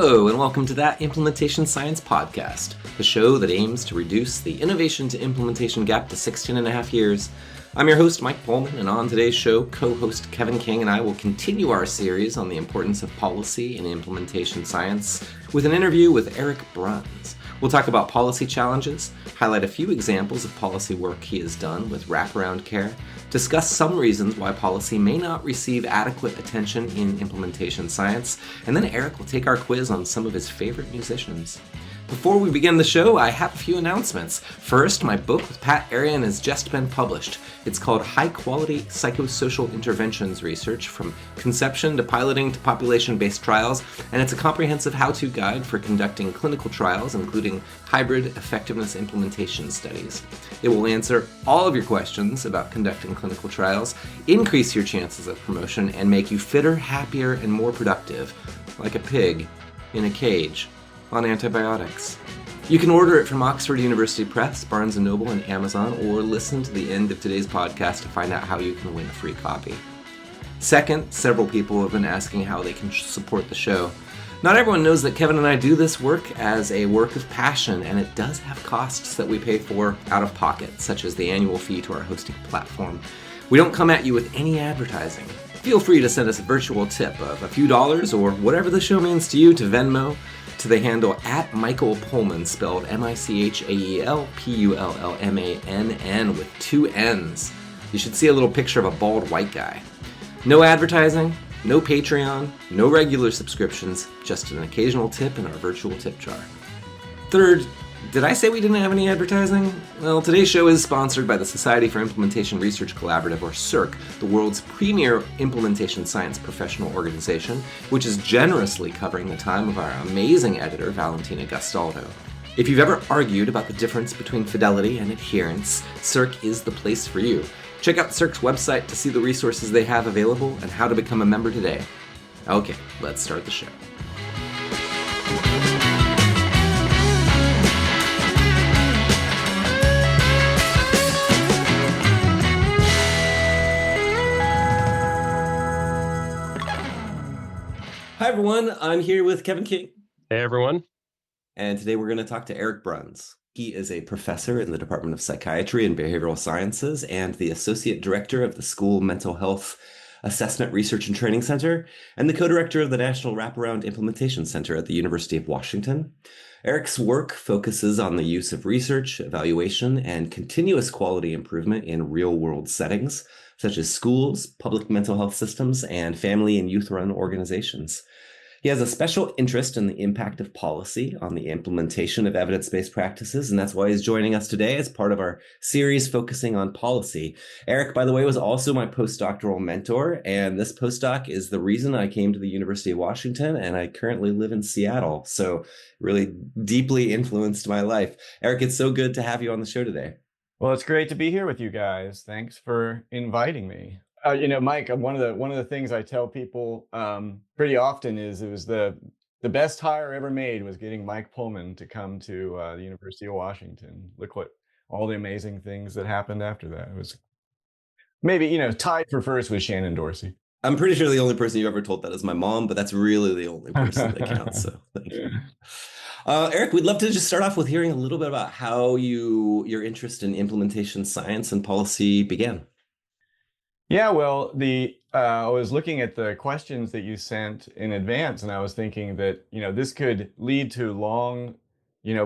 Hello, and welcome to That Implementation Science Podcast, the show that aims to reduce the innovation to implementation gap to 16 and a half years. I'm your host, Mike Pullman, and on today's show, co-host Kevin King and I will continue our series on the importance of policy in implementation science with an interview with Eric Bruns. We'll talk about policy challenges, highlight a few examples of policy work he has done with wraparound care, discuss some reasons why policy may not receive adequate attention in implementation science, and then Eric will take our quiz on some of his favorite musicians. Before we begin the show, I have a few announcements. First, my book with Pat Arian has just been published. It's called High Quality Psychosocial Interventions Research from Conception to Piloting to Population-Based Trials, and it's a comprehensive how-to guide for conducting clinical trials, including hybrid effectiveness implementation studies. It will answer all of your questions about conducting clinical trials, increase your chances of promotion, and make you fitter, happier, and more productive, like a pig in a cage on antibiotics. You can order it from Oxford University Press, Barnes & Noble, and Amazon, or listen to the end of today's podcast to find out how you can win a free copy. Second, several people have been asking how they can support the show. Not everyone knows that Kevin and I do this work as a work of passion, and it does have costs that we pay for out of pocket, such as the annual fee to our hosting platform. We don't come at you with any advertising. Feel free to send us a virtual tip of a few dollars or whatever the show means to you to Venmo, to the handle at Michael Pullman, spelled MichaelPullmann with two N's. You should see a little picture of a bald white guy. No advertising, no Patreon, no regular subscriptions, just an occasional tip in our virtual tip jar. Third, did I say we didn't have any advertising? Well, today's show is sponsored by the Society for Implementation Research Collaborative, or SIRC, the world's premier implementation science professional organization, which is generously covering the time of our amazing editor, Valentina Gastaldo. If you've ever argued about the difference between fidelity and adherence, SIRC is the place for you. Check out SIRC's website to see the resources they have available and how to become a member today. Okay, let's start the show. Hi everyone, I'm here with Kevin King. Hey everyone. And today we're going to talk to Eric Bruns. He is a professor in the Department of Psychiatry and Behavioral Sciences and the Associate Director of the School Mental Health Assessment Research and Training Center and the co-director of the National Wraparound Implementation Center at the University of Washington. Eric's work focuses on the use of research, evaluation, and continuous quality improvement in real-world settings, such as schools, public mental health systems, and family and youth-run organizations. He has a special interest in the impact of policy on the implementation of evidence-based practices, and that's why he's joining us today as part of our series focusing on policy. Eric, by the way, was also my postdoctoral mentor, and this postdoc is the reason I came to the University of Washington, and I currently live in Seattle, so really deeply influenced my life. Eric, it's so good to have you on the show today. Well, it's great to be here with you guys. Thanks for inviting me. Mike, one of the things I tell people pretty often is it was the best hire ever made was getting Mike Pullman to come to the University of Washington. Look what all the amazing things that happened after that. It was maybe, tied for first with Shannon Dorsey. I'm pretty sure the only person you ever told that is my mom, but that's really the only person that counts. So thank you. Eric, we'd love to just start off with hearing a little bit about how your interest in implementation science and policy began. Yeah, well, I was looking at the questions that you sent in advance, and I was thinking that, this could lead to long,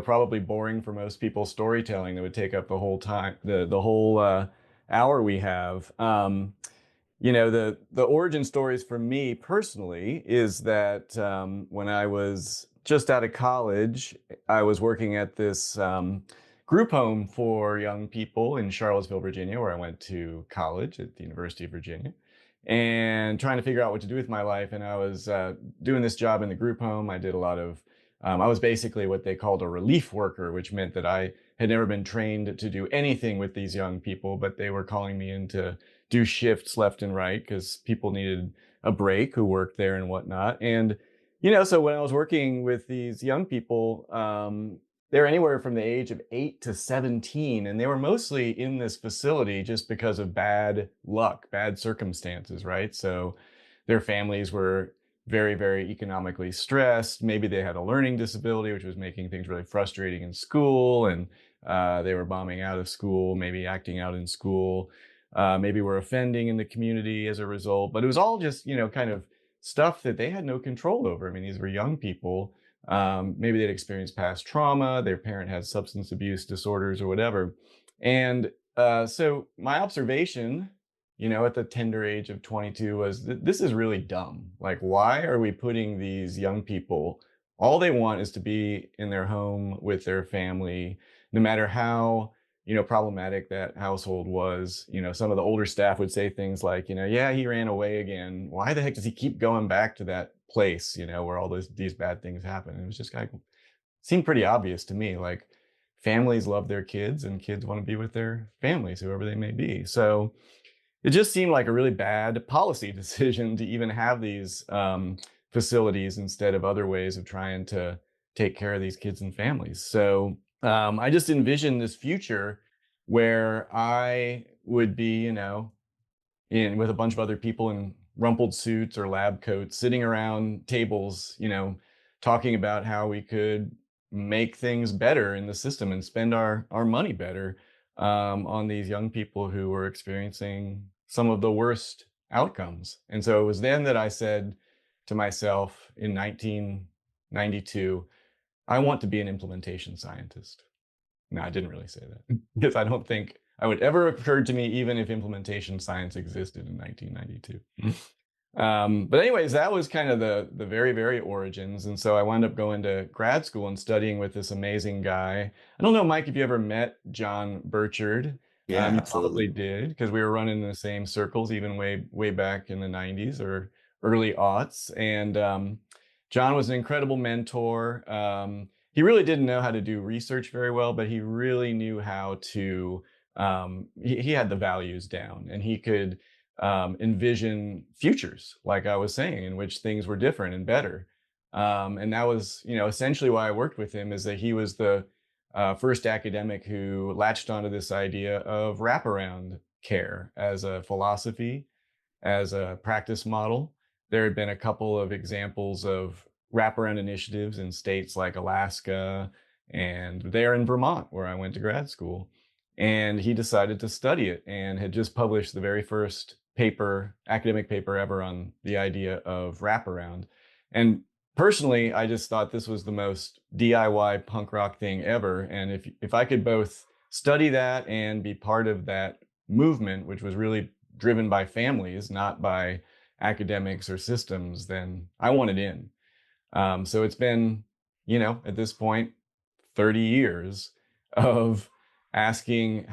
probably boring for most people storytelling that would take up the whole time, the whole hour we have. The origin stories for me personally is that when I was just out of college, I was working at this group home for young people in Charlottesville, Virginia, where I went to college at the University of Virginia, and trying to figure out what to do with my life. And I was doing this job in the group home. I did a lot of, I was basically what they called a relief worker, which meant that I had never been trained to do anything with these young people, but they were calling me in to do shifts left and right because people needed a break who worked there and whatnot. And, so when I was working with these young people, they're anywhere from the age of 8 to 17, and they were mostly in this facility just because of bad luck, bad circumstances, right? So their families were very, very economically stressed. Maybe they had a learning disability, which was making things really frustrating in school. And they were bombing out of school, maybe acting out in school, maybe were offending in the community as a result. But it was all just, kind of stuff that they had no control over. I mean, these were young people. Maybe they'd experienced past trauma, their parent had substance abuse disorders or whatever. And so my observation, at the tender age of 22 was this is really dumb. Like, why are we putting these young people, all they want is to be in their home with their family, no matter how, problematic that household was. Some of the older staff would say things like, yeah, he ran away again. Why the heck does he keep going back to that place, where all these bad things happen? And it was just kind of seemed pretty obvious to me. Like, families love their kids and kids want to be with their families, whoever they may be. So it just seemed like a really bad policy decision to even have these facilities instead of other ways of trying to take care of these kids and families. So I just envisioned this future where I would be, in with a bunch of other people in rumpled suits or lab coats, sitting around tables, talking about how we could make things better in the system and spend our money better on these young people who were experiencing some of the worst outcomes. And so it was then that I said to myself in 1992, I want to be an implementation scientist. No, I didn't really say that because I don't think I would ever have occurred to me, even if implementation science existed in 1992. But anyways, that was kind of the very, very origins. And so I wound up going to grad school and studying with this amazing guy. I don't know, Mike, if you ever met John Burchard. Yeah, You absolutely. probably did, because we were running in the same circles, even way back in the 90s or early aughts. And John was an incredible mentor. He really didn't know how to do research very well, but he really knew how to, he had the values down, and he could envision futures, like I was saying, in which things were different and better. And that was, essentially why I worked with him, is that he was the first academic who latched onto this idea of wraparound care as a philosophy, as a practice model. There had been a couple of examples of wraparound initiatives in states like Alaska and there in Vermont, where I went to grad school. And he decided to study it and had just published the very first academic paper ever on the idea of wraparound. And personally, I just thought this was the most DIY punk rock thing ever. And if I could both study that and be part of that movement, which was really driven by families, not by academics or systems, then I wanted in. So it's been, at this point, 30 years of asking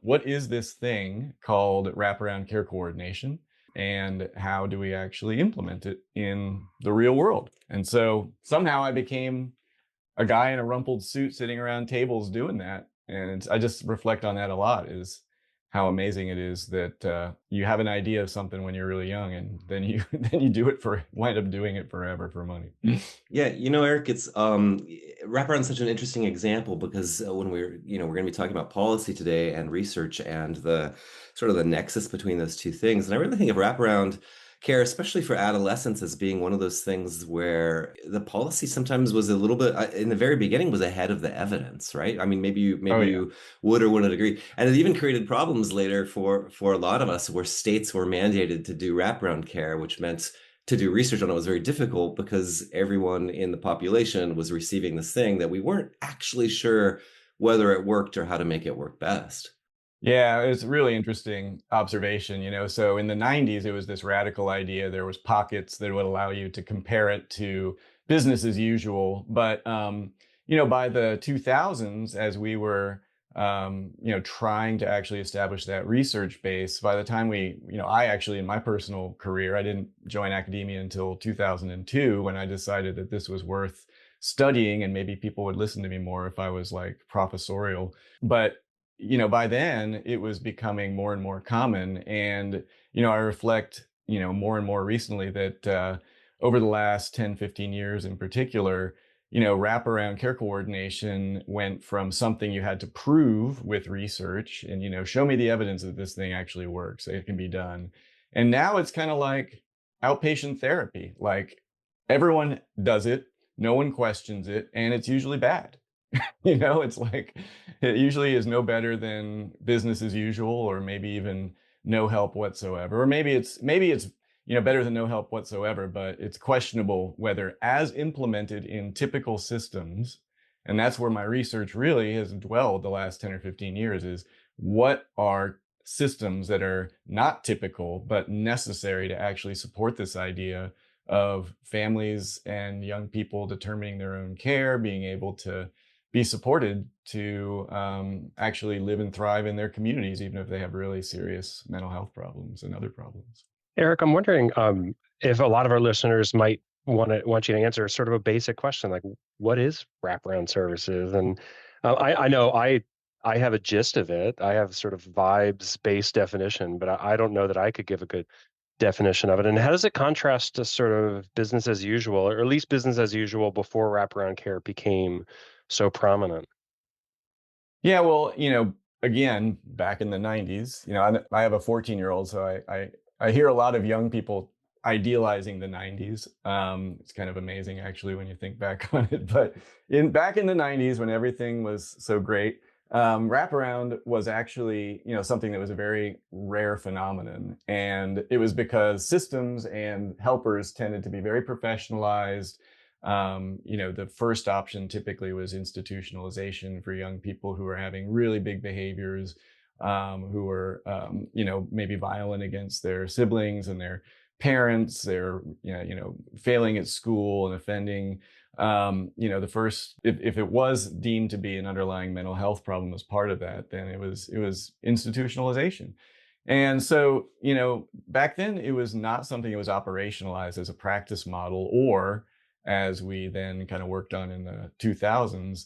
what is this thing called wraparound care coordination, and how do we actually implement it in the real world? And so somehow I became a guy in a rumpled suit sitting around tables doing that. And I just reflect on that a lot, is how amazing it is that you have an idea of something when you're really young, and then you wind up doing it forever for money. Yeah, Eric, it's wraparound such an interesting example because when we're going to be talking about policy today and research and the sort of the nexus between those two things. And I really think of wraparound care, especially for adolescents, as being one of those things where the policy sometimes was a little bit in the very beginning was ahead of the evidence, right? I mean, maybe you would or wouldn't agree, and it even created problems later for a lot of us, where states were mandated to do wraparound care, which meant to do research on it was very difficult because everyone in the population was receiving this thing that we weren't actually sure whether it worked or how to make it work best. Yeah, it's a really interesting observation. So in the 90s, it was this radical idea. There was pockets that would allow you to compare it to business as usual. But, by the 2000s, as we were, trying to actually establish that research base, by the time I actually, in my personal career, I didn't join academia until 2002, when I decided that this was worth studying and maybe people would listen to me more if I was like professorial. But by then it was becoming more and more common. And, I reflect, more and more recently that over the last 10, 15 years in particular, wraparound care coordination went from something you had to prove with research and, show me the evidence that this thing actually works, it can be done. And now it's kind of like outpatient therapy. Like, everyone does it, no one questions it, and it's usually bad. It's like it usually is no better than business as usual, or maybe even no help whatsoever. Or maybe it's better than no help whatsoever, but it's questionable whether as implemented in typical systems, and that's where my research really has dwelled the last 10 or 15 years, is what are systems that are not typical but necessary to actually support this idea of families and young people determining their own care, being able to be supported to actually live and thrive in their communities, even if they have really serious mental health problems and other problems. Eric, I'm wondering if a lot of our listeners might want you to answer sort of a basic question, like what is wraparound services? And I know I have a gist of it. I have sort of vibes-based definition, but I don't know that I could give a good definition of it. And how does it contrast to sort of business as usual, or at least business as usual before wraparound care became so prominent? Yeah, well, again, back in the 90s, I have a 14-year-old, so I hear a lot of young people idealizing the 90s. It's kind of amazing actually when you think back on it. But back in the 90s, when everything was so great, wraparound was actually, something that was a very rare phenomenon. And it was because systems and helpers tended to be very professionalized. The first option typically was institutionalization for young people who are having really big behaviors, who are, maybe violent against their siblings and their parents. They're, failing at school and offending. The first, if it was deemed to be an underlying mental health problem as part of that, then it was institutionalization. And so, back then it was not something that was operationalized as a practice model, or as we then kind of worked on in the 2000s,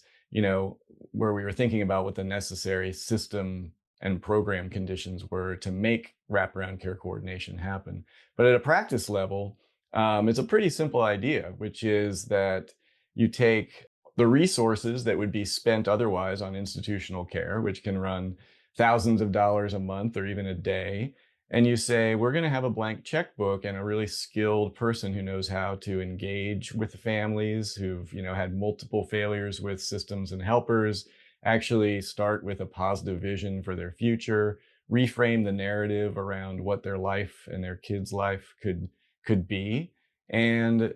where we were thinking about what the necessary system and program conditions were to make wraparound care coordination happen. But at a practice level, it's a pretty simple idea, which is that you take the resources that would be spent otherwise on institutional care, which can run thousands of dollars a month or even a day, and you say, we're going to have a blank checkbook and a really skilled person who knows how to engage with the families who've, had multiple failures with systems and helpers, actually start with a positive vision for their future, reframe the narrative around what their life and their kids' life could be, and,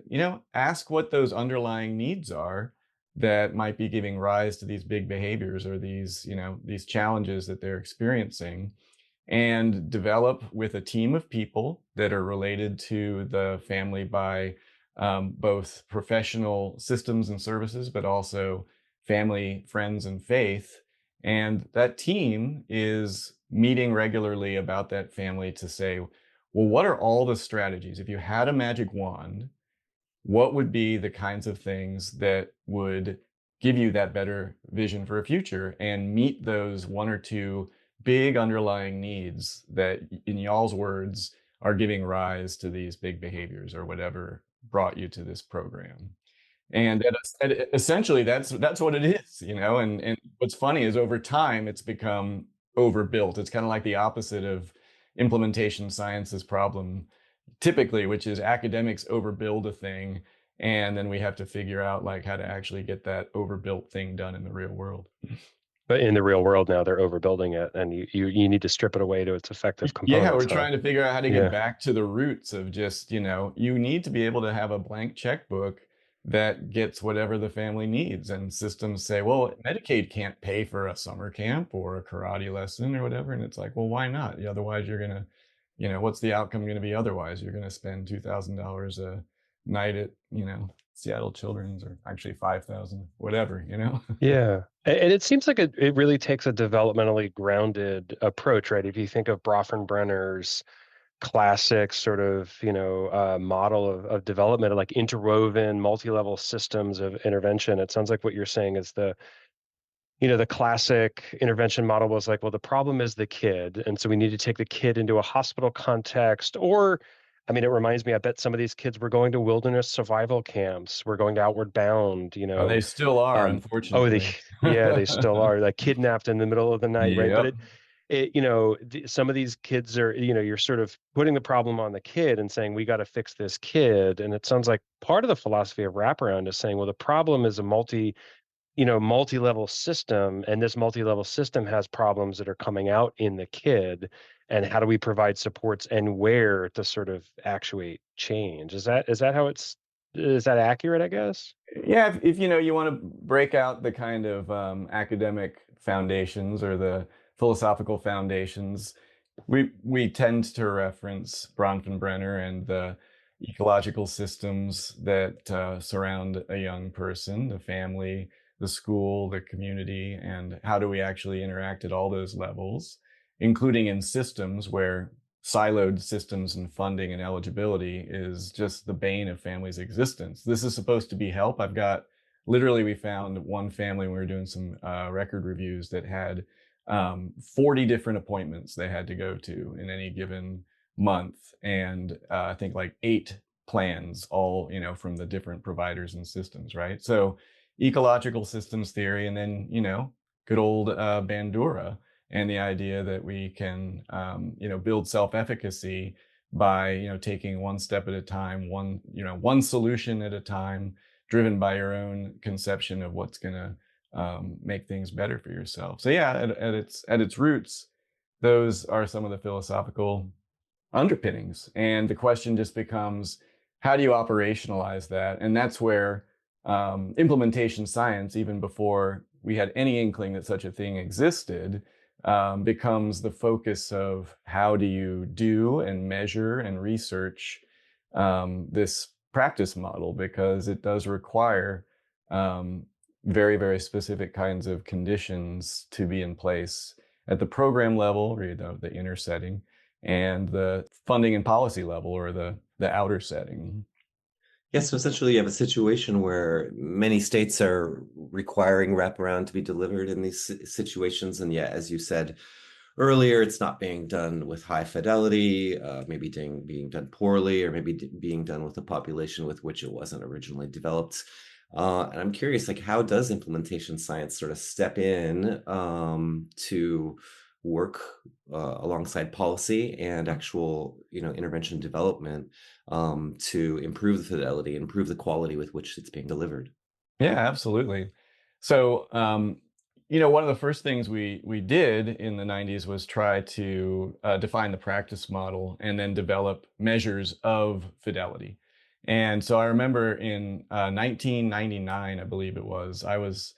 ask what those underlying needs are that might be giving rise to these big behaviors or these challenges that they're experiencing, and develop with a team of people that are related to the family by both professional systems and services, but also family, friends, and faith. And that team is meeting regularly about that family to say, well, what are all the strategies? If you had a magic wand, what would be the kinds of things that would give you that better vision for a future and meet those one or two big underlying needs that, in y'all's words, are giving rise to these big behaviors or whatever brought you to this program? And essentially, that's what it is, And what's funny is over time, it's become overbuilt. It's kind of like the opposite of implementation science's problem, typically, which is academics overbuild a thing, and then we have to figure out like how to actually get that overbuilt thing done in the real world. But in the real world now, they're overbuilding it, and you need to strip it away to its effective components. Yeah, we're trying to figure out how to get back to the roots of just, you need to be able to have a blank checkbook that gets whatever the family needs. And systems say, well, Medicaid can't pay for a summer camp or a karate lesson or whatever. And it's like, well, why not? Otherwise, you're going to, what's the outcome going to be otherwise? You're going to spend $2,000 a night at, Seattle Children's, or actually 5,000, whatever, Yeah. And it seems like it really takes a developmentally grounded approach, right? If you think of Bronfenbrenner's classic sort of, model of development, like interwoven multi-level systems of intervention, it sounds like what you're saying is the classic intervention model was like, well, the problem is the kid. And so we need to take the kid into a hospital context, or I mean, it reminds me, I bet some of these kids were going to wilderness survival camps. We're going to Outward Bound, Oh, they still are, Oh, unfortunately. they still are, like kidnapped in the middle of the night, right? But Yep. some of these kids are, you're sort of putting the problem on the kid and saying, we got to fix this kid. And it sounds like part of the philosophy of wraparound is saying, well, the problem is a multi-level system, and this multi-level system has problems that are coming out in the kid, and how do we provide supports and where to sort of actuate change? Is that accurate, I guess? Yeah, if you want to break out the kind of academic foundations or the philosophical foundations, we tend to reference Bronfenbrenner and the ecological systems that surround a young person, the family, the school, the community, and how do we actually interact at all those levels, including in systems where siloed systems and funding and eligibility is just the bane of families' existence. This is supposed to be help. We found one family when we were doing some record reviews that had 40 different appointments they had to go to in any given month. And I think like 8 plans, all, from the different providers and systems, right? So ecological systems theory, and then, good old Bandura, and the idea that we can, build self-efficacy by, taking one step at a time, one solution at a time, driven by your own conception of what's going to make things better for yourself. So yeah, at its roots, those are some of the philosophical underpinnings, and the question just becomes, how do you operationalize that? And that's where implementation science, even before we had any inkling that such a thing existed, becomes the focus of how do you do and measure and research this practice model, because it does require very, very specific kinds of conditions to be in place at the program level, or the inner setting, and the funding and policy level, or the outer setting. Yes, so essentially you have a situation where many states are requiring wraparound to be delivered in these situations. And yet, as you said earlier, it's not being done with high fidelity, maybe being done poorly, or maybe being done with a population with which it wasn't originally developed. And I'm curious, like, how does implementation science sort of step in to work alongside policy and actual, intervention development to improve the fidelity, improve the quality with which it's being delivered? Yeah, absolutely. So, one of the first things we did in the 90s was try to define the practice model and then develop measures of fidelity. And so I remember in 1999, I believe it was, I was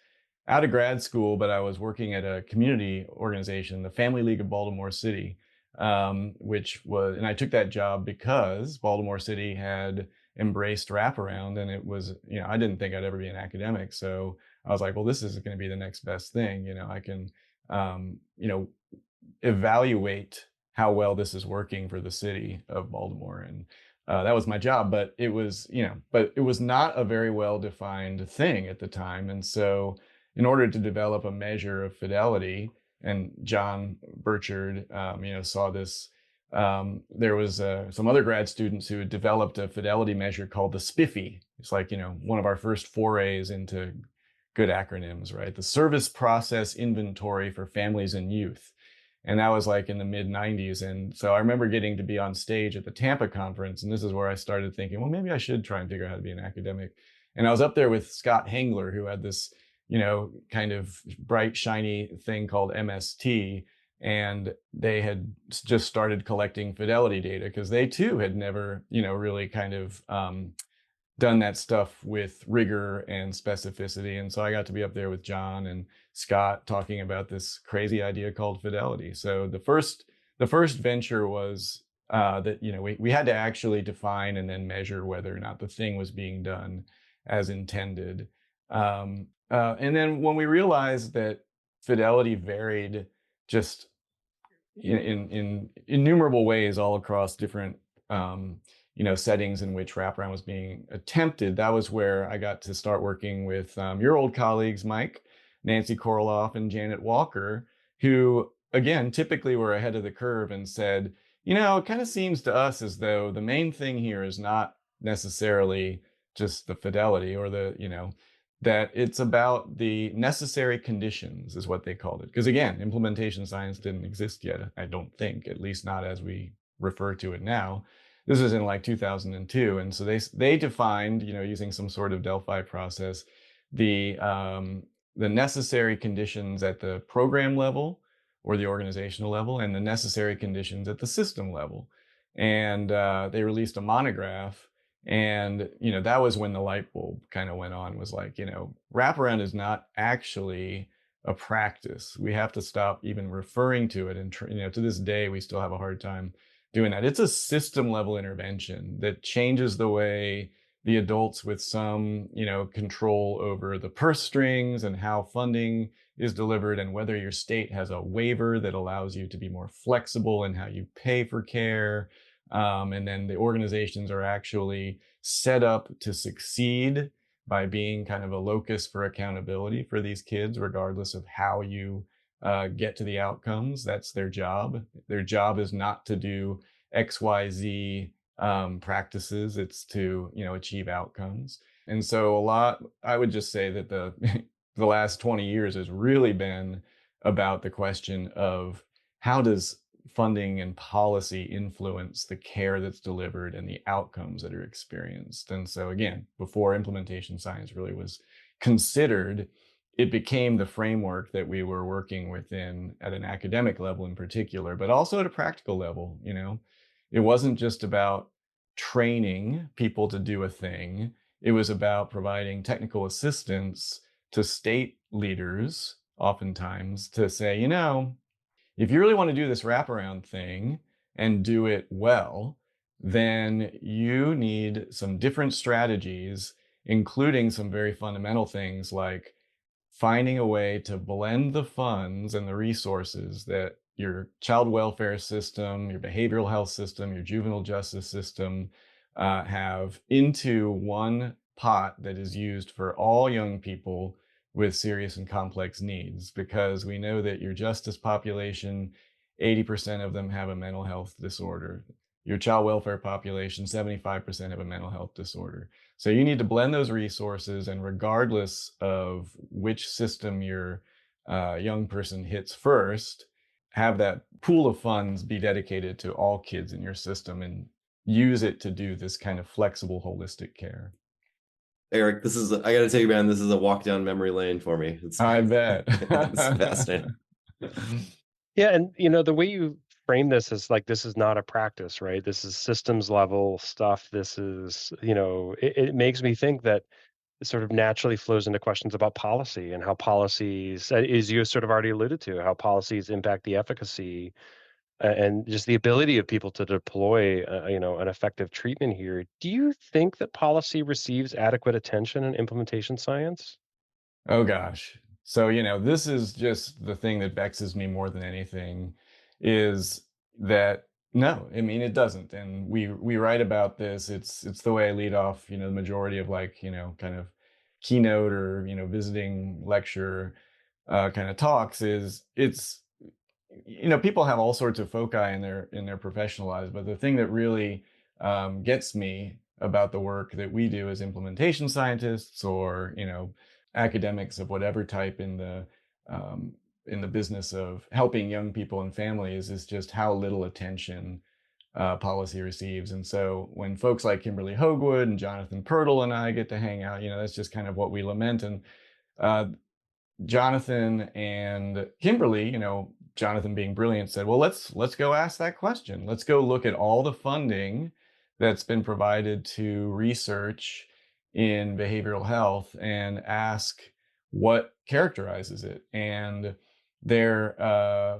out of grad school, but I was working at a community organization, the Family League of Baltimore City, and I took that job because Baltimore City had embraced wraparound, and it was, I didn't think I'd ever be an academic. So I was like, well, this is going to be the next best thing. I can, evaluate how well this is working for the city of Baltimore. And that was my job, but it was not a very well defined thing at the time. And so in order to develop a measure of fidelity, and John Burchard, saw this, there was some other grad students who had developed a fidelity measure called the SPIFFY. It's like, one of our first forays into good acronyms, right? The Service Process Inventory for Families and Youth. And that was like in the mid 90s. And so I remember getting to be on stage at the Tampa conference. And this is where I started thinking, well, maybe I should try and figure out how to be an academic. And I was up there with Scott Hengler, who had this, kind of bright, shiny thing called MST. And they had just started collecting fidelity data because they too had never, really kind of done that stuff with rigor and specificity. And so I got to be up there with John and Scott talking about this crazy idea called fidelity. So the first venture was that, we had to actually define and then measure whether or not the thing was being done as intended. And then when we realized that fidelity varied just in innumerable ways all across different settings in which wraparound was being attempted, that was where I got to start working with your old colleagues, Mike, Nancy Koroloff, and Janet Walker, who, again, typically were ahead of the curve and said, it kind of seems to us as though the main thing here is not necessarily just the fidelity or that it's about the necessary conditions, is what they called it. Because again, implementation science didn't exist yet, I don't think, at least not as we refer to it now. This was in like 2002, and so they defined, using some sort of Delphi process, the necessary conditions at the program level or the organizational level, and the necessary conditions at the system level. And they released a monograph, and that was when the light bulb kind of went on. Was like, wraparound is not actually a practice. We have to stop even referring to it, and to this day we still have a hard time doing that. It's a system level intervention that changes the way the adults with some, control over the purse strings and how funding is delivered, and whether your state has a waiver that allows you to be more flexible in how you pay for care. And then the organizations are actually set up to succeed by being kind of a locus for accountability for these kids, regardless of how you get to the outcomes. That's their job. Their job is not to do XYZ practices. It's to, achieve outcomes. And so I would just say that the the last 20 years has really been about the question of how does funding and policy influence the care that's delivered and the outcomes that are experienced. And so again, before implementation science really was considered, it became the framework that we were working within at an academic level in particular, but also at a practical level. It wasn't just about training people to do a thing. It was about providing technical assistance to state leaders, oftentimes, to say, if you really want to do this wraparound thing and do it well, then you need some different strategies, including some very fundamental things like finding a way to blend the funds and the resources that your child welfare system, your behavioral health system, your juvenile justice system have into one pot that is used for all young people with serious and complex needs. Because we know that your justice population, 80% of them have a mental health disorder. Your child welfare population, 75% have a mental health disorder. So you need to blend those resources, and regardless of which system your young person hits first, have that pool of funds be dedicated to all kids in your system and use it to do this kind of flexible, holistic care. Eric, I gotta tell you, man, this is a walk down memory lane for me. I bet. It's fascinating. Yeah, and the way you frame this is like, this is not a practice, right? This is systems level stuff. This is, it makes me think that it sort of naturally flows into questions about policy, and how policies, as you sort of already alluded to, how policies impact the efficacy and just the ability of people to deploy, an effective treatment here. Do you think that policy receives adequate attention in implementation science? Oh gosh. So, this is just the thing that vexes me more than anything, is that no, I mean, it doesn't. And we write about this. It's the way I lead off, the majority of kind of keynote or, visiting lecture kind of talks. It's people have all sorts of foci in their professional lives, but the thing that really gets me about the work that we do as implementation scientists, or academics of whatever type in the business of helping young people and families, is just how little attention policy receives. And so when folks like Kimberly Hoagwood and Jonathan Pirtle and I get to hang out, that's just kind of what we lament. And Jonathan and Kimberly, Jonathan being brilliant, said, well, let's go ask that question. Let's go look at all the funding that's been provided to research in behavioral health and ask what characterizes it. And their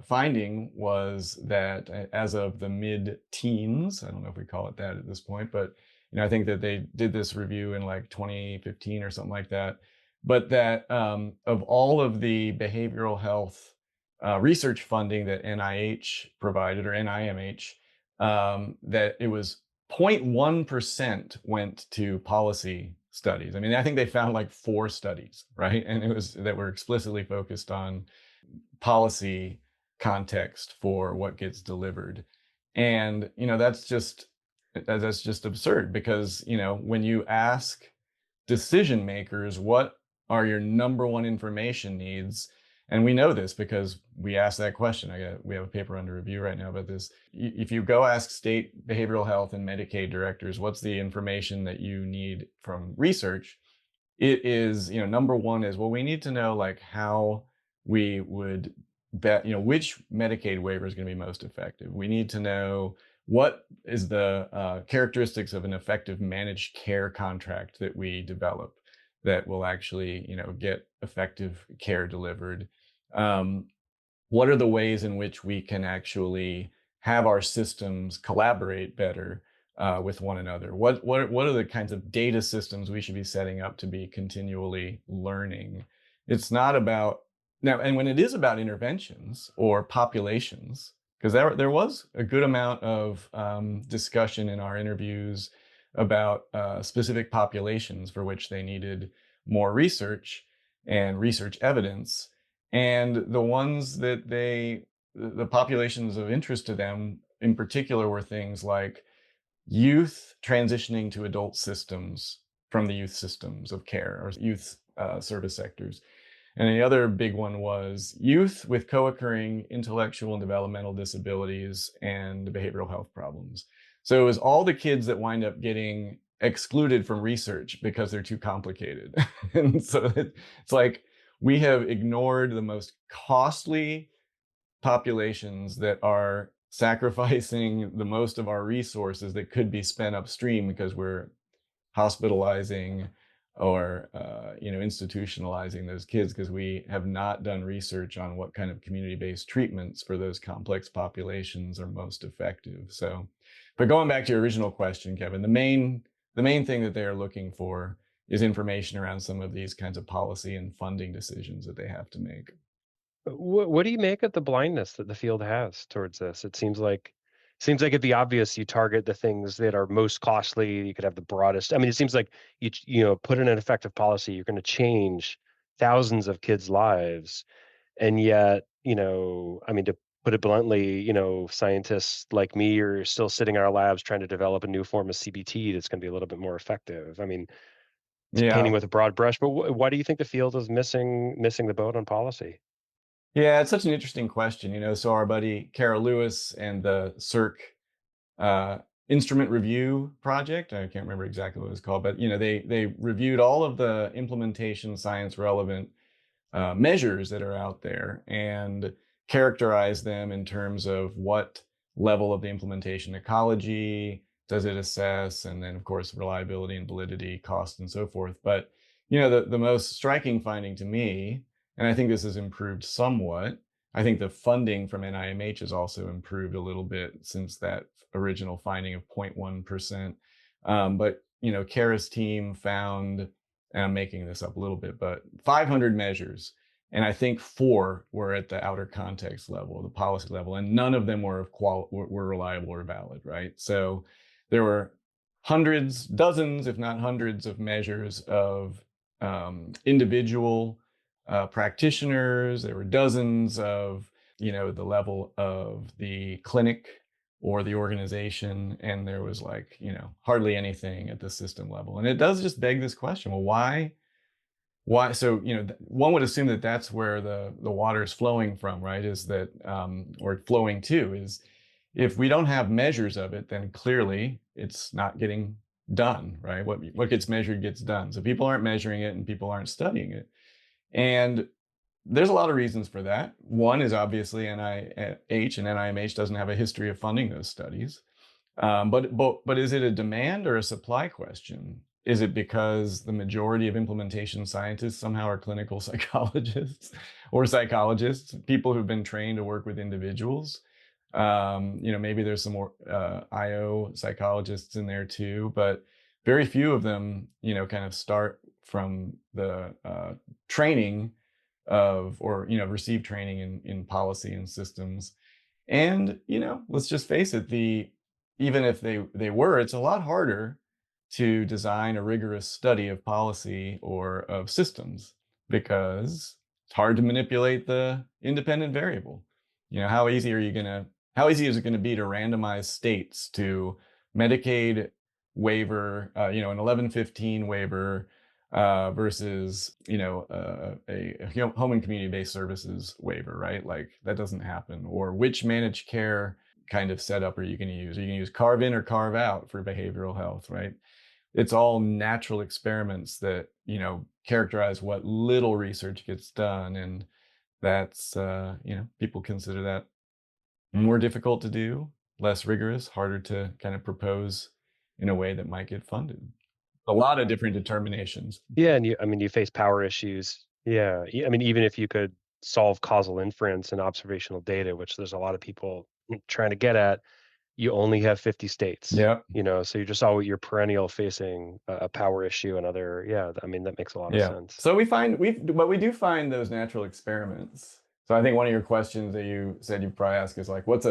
finding was that as of the mid-teens, I don't know if we call it that at this point, but I think that they did this review in like 2015 or something like that. But that of all of the behavioral health research funding that NIH provided, or NIMH, that it was 0.1% went to policy studies. I mean, I think they found like 4 studies, right? And it was that were explicitly focused on policy context for what gets delivered. And, that's just absurd, because, when you ask decision makers what are your number one information needs? And we know this because we asked that question. We have a paper under review right now about this. If you go ask state behavioral health and Medicaid directors, what's the information that you need from research? It is, number one is, well, we need to know like how we would bet, which Medicaid waiver is going to be most effective. We need to know what is the characteristics of an effective managed care contract that we develop that will actually, get effective care delivered. What are the ways in which we can actually have our systems collaborate better with one another? What are the kinds of data systems we should be setting up to be continually learning? It's not about now, and when it is about interventions or populations, because there was a good amount of discussion in our interviews about specific populations for which they needed more research and research evidence. And the ones that the populations of interest to them in particular were things like youth transitioning to adult systems from the youth systems of care or youth service sectors. And the other big one was youth with co-occurring intellectual and developmental disabilities and behavioral health problems. So it was all the kids that wind up getting excluded from research because they're too complicated. And so it's like we have ignored the most costly populations that are sacrificing the most of our resources that could be spent upstream because we're hospitalizing or institutionalizing those kids because we have not done research on what kind of community-based treatments for those complex populations are most effective. So, but going back to your original question, Kevin, the main thing that they are looking for is information around some of these kinds of policy and funding decisions that they have to make. What do you make of the blindness that the field has towards this? It seems like it'd be obvious you target the things that are most costly. You could have the broadest. I mean, it seems like you put in an effective policy, you're going to change thousands of kids' lives, and yet, I mean, to put it bluntly, scientists like me are still sitting in our labs trying to develop a new form of CBT that's going to be a little bit more effective. I mean, it's painting Yeah. with a broad brush, but why do you think the field is missing the boat on policy? Yeah, it's such an interesting question. So our buddy Kara Lewis and the CERC instrument review project, I can't remember exactly what it was called, but they reviewed all of the implementation science relevant measures that are out there and characterize them in terms of what level of the implementation ecology does it assess, and then of course reliability and validity, cost, and so forth. But the most striking finding to me, and I think this has improved somewhat, I think the funding from NIMH has also improved a little bit since that original finding of 0.1%. But Kara's team found, and I'm making this up a little bit, but 500 measures. And I think 4 were at the outer context level, the policy level, and none of them were were reliable or valid, right? So there were hundreds, dozens, if not hundreds, of measures of individual practitioners. There were dozens of, the level of the clinic or the organization, and there was hardly anything at the system level. And it does just beg this question: well, why? So one would assume that that's where the water is flowing from, right? Is that or flowing to is if we don't have measures of it, then clearly it's not getting done, right? What gets measured gets done. So people aren't measuring it and people aren't studying it. And there's a lot of reasons for that. One is obviously NIH and NIMH doesn't have a history of funding those studies. But is it a demand or a supply question? Is it because the majority of implementation scientists somehow are clinical psychologists or psychologists, people who've been trained to work with individuals? Maybe there's some more IO psychologists in there too, but very few of them, kind of start from the training of, or, receive training in policy and systems. And, let's just face it, even if they were, it's a lot harder to design a rigorous study of policy or of systems because it's hard to manipulate the independent variable. How easy is it going to be to randomize states to Medicaid waiver, an 1115 waiver, versus, a home and community-based services waiver, right? Like that doesn't happen. Or which managed care kind of setup are you going to use? Are you going to use carve in or carve out for behavioral health, right? It's all natural experiments that, characterize what little research gets done. And that's, people consider that more difficult to do, less rigorous, harder to kind of propose in a way that might get funded. A lot of different determinations. Yeah, and you face power issues. Yeah, I mean, even if you could solve causal inference and observational data, which there's a lot of people trying to get at, you only have 50 states. Yeah. So you're perennial facing a power issue and other. Yeah, I mean, that makes a lot of Yeah. sense. So we do find those natural experiments. So I think one of your questions that you said you probably ask is like, what's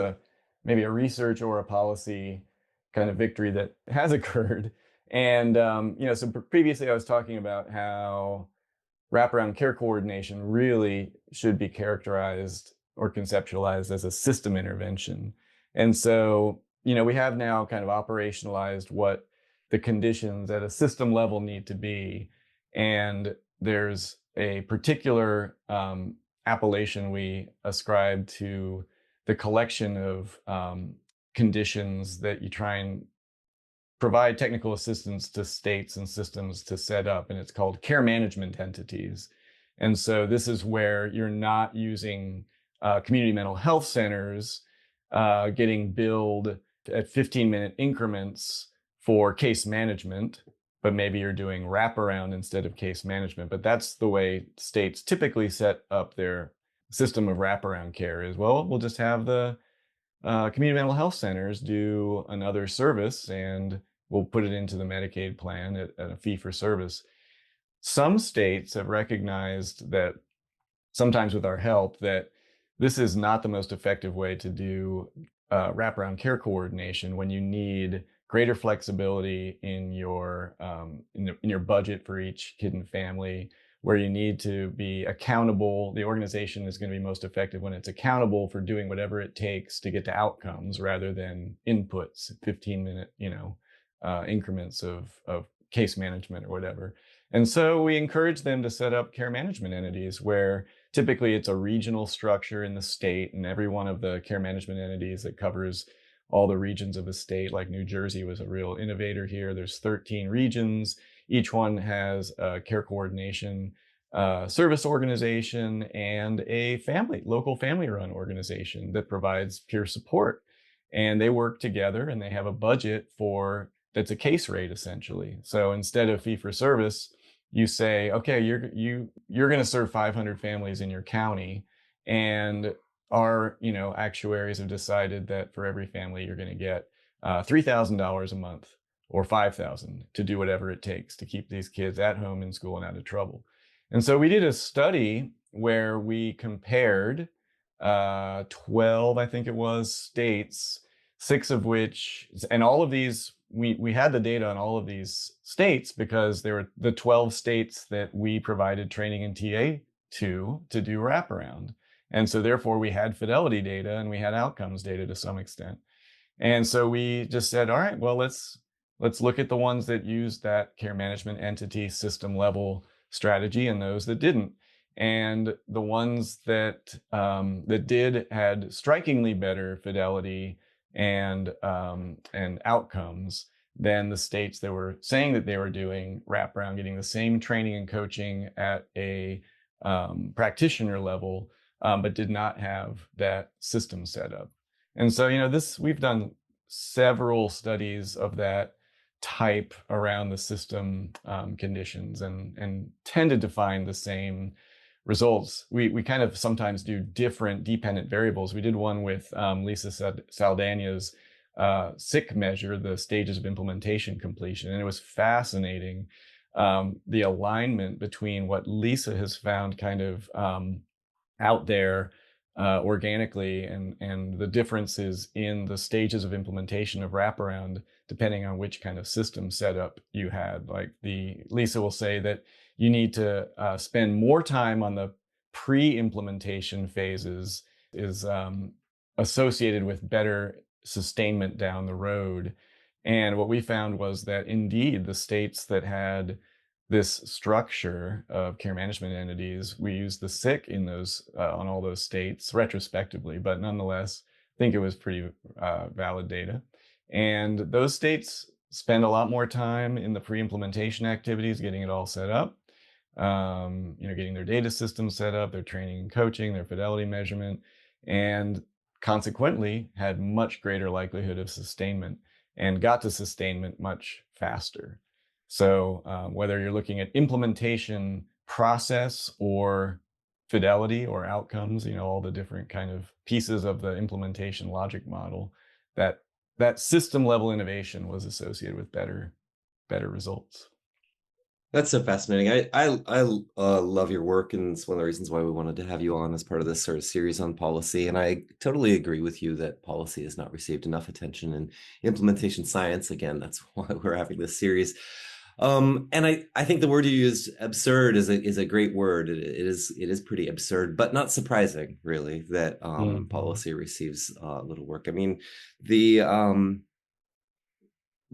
maybe a research or a policy kind of victory that has occurred? And so previously I was talking about how wraparound care coordination really should be characterized or conceptualized as a system intervention. And so, we have now kind of operationalized what the conditions at a system level need to be. And there's a particular appellation we ascribe to the collection of conditions that you try and provide technical assistance to states and systems to set up, and it's called care management entities. And so this is where you're not using community mental health centers getting billed at 15-minute increments for case management, but maybe you're doing wraparound instead of case management. But that's the way states typically set up their system of wraparound care is, well, we'll just have the community mental health centers do another service and we'll put it into the Medicaid plan at a fee for service. Some states have recognized that, sometimes with our help, that this is not the most effective way to do wraparound care coordination when you need greater flexibility in your in your budget for each kid and family, where you need to be accountable. The organization is going to be most effective when it's accountable for doing whatever it takes to get to outcomes rather than inputs, 15-minute, increments of case management or whatever. And so we encourage them to set up care management entities where typically it's a regional structure in the state, and every one of the care management entities that covers all the regions of the state, like New Jersey was a real innovator here. There's 13 regions. Each one has a care coordination service organization and a local family-run organization that provides peer support. And they work together and they have a budget that's a case rate essentially. So instead of fee for service, you say, okay, you're going to serve 500 families in your county, and our actuaries have decided that for every family you're going to get $3,000 a month or $5,000 to do whatever it takes to keep these kids at home, in school, and out of trouble. And so we did a study where we compared 12, I think it was, states, 6 of which, and all of these, we had the data on all of these states because they were the 12 states that we provided training and TA to do wraparound. And so therefore we had fidelity data and we had outcomes data to some extent. And so we just said, all right, well, let's look at the ones that used that care management entity system level strategy and those that didn't. And the ones that did had strikingly better fidelity and outcomes than the states that were saying that they were doing wraparound, getting the same training and coaching at a practitioner level, but did not have that system set up. And so, we've done several studies of that type around the system conditions and tended to find the same results. We kind of sometimes do different dependent variables. We did one with Lisa Saldana's SIC measure, the stages of implementation completion, and it was fascinating, the alignment between what Lisa has found kind of out there organically and the differences in the stages of implementation of wraparound depending on which kind of system setup you had. Like Lisa will say that you need to spend more time on the pre-implementation phases is associated with better sustainment down the road. And what we found was that indeed the states that had this structure of care management entities. We used the sick in those on all those states retrospectively, but nonetheless, I think it was pretty valid data. And those states spend a lot more time in the pre-implementation activities, getting it all set up, getting their data system set up, their training and coaching, their fidelity measurement, and consequently had much greater likelihood of sustainment and got to sustainment much faster. So whether you're looking at implementation process or fidelity or outcomes, all the different kind of pieces of the implementation logic model, that system level innovation was associated with better results. That's so fascinating. I love your work, and it's one of the reasons why we wanted to have you on as part of this sort of series on policy. And I totally agree with you that policy has not received enough attention in implementation science. Again, that's why we're having this series. And I think the word you used, absurd, is a great word. It is pretty absurd, but not surprising, really, that policy receives little work. I mean,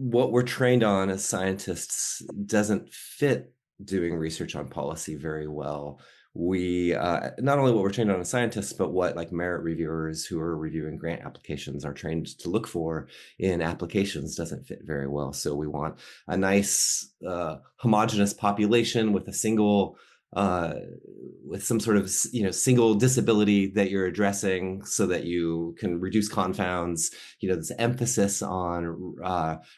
what we're trained on as scientists doesn't fit doing research on policy very well. We not only what we're trained on as scientists, but what like merit reviewers who are reviewing grant applications are trained to look for in applications doesn't fit very well. So we want a nice homogeneous population with a single with some sort of single disability that you're addressing, so that you can reduce confounds. This emphasis on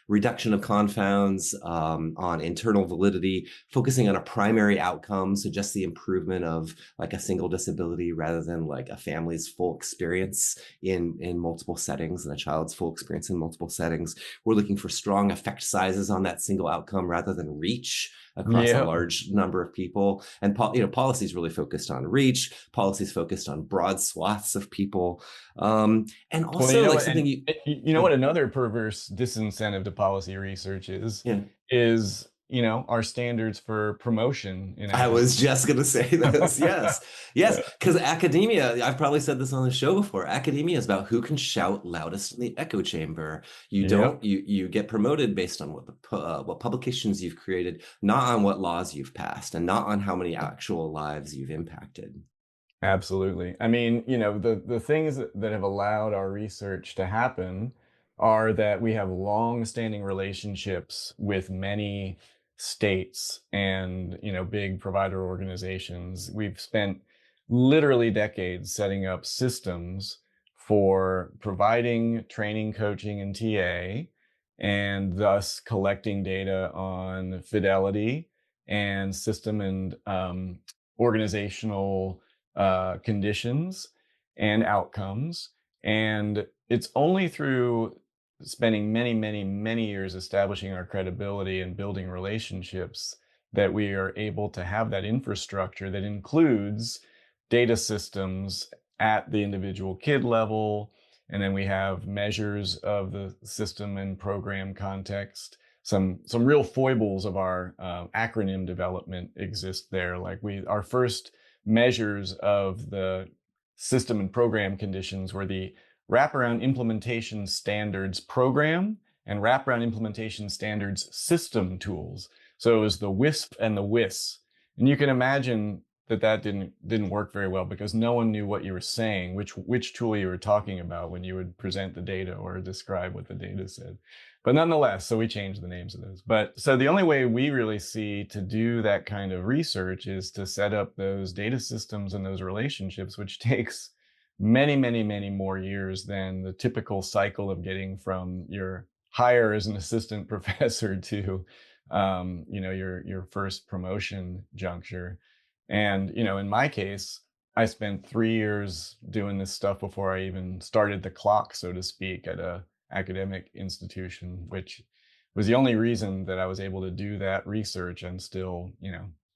reduction of confounds, on internal validity, focusing on a primary outcome, so just the improvement of like a single disability rather than like a family's full experience in multiple settings and a child's full experience in multiple settings. We're looking for strong effect sizes on that single outcome rather than reach across a large number of people. And policy is really focused on reach. Policy is focused on broad swaths of people. And also, what another perverse disincentive to policy research is our standards for promotion. I was just going to say this. Yes. Because academia, I've probably said this on the show before, academia is about who can shout loudest in the echo chamber. You get promoted based on what publications you've created, not on what laws you've passed, and not on how many actual lives you've impacted. Absolutely. I mean, the things that have allowed our research to happen are that we have long-standing relationships with many states and big provider organizations. We've spent literally decades setting up systems for providing training, coaching, and TA, and thus collecting data on fidelity and system and organizational conditions and outcomes. And it's only through spending many, many, many years establishing our credibility and building relationships that we are able to have that infrastructure that includes data systems at the individual kid level. And then we have measures of the system and program context. Some real foibles of our acronym development exist there. Like our first measures of the system and program conditions were the Wraparound Implementation Standards Program and Wraparound Implementation Standards System Tools. So it was the WISP and the WIS. And you can imagine that didn't work very well because no one knew what you were saying, which tool you were talking about when you would present the data or describe what the data said. But nonetheless, so we changed the names of those. But so the only way we really see to do that kind of research is to set up those data systems and those relationships, which takes many, many, many more years than the typical cycle of getting from your hire as an assistant professor to, your first promotion juncture. And, in my case, I spent 3 years doing this stuff before I even started the clock, so to speak, at a academic institution, which was the only reason that I was able to do that research and still,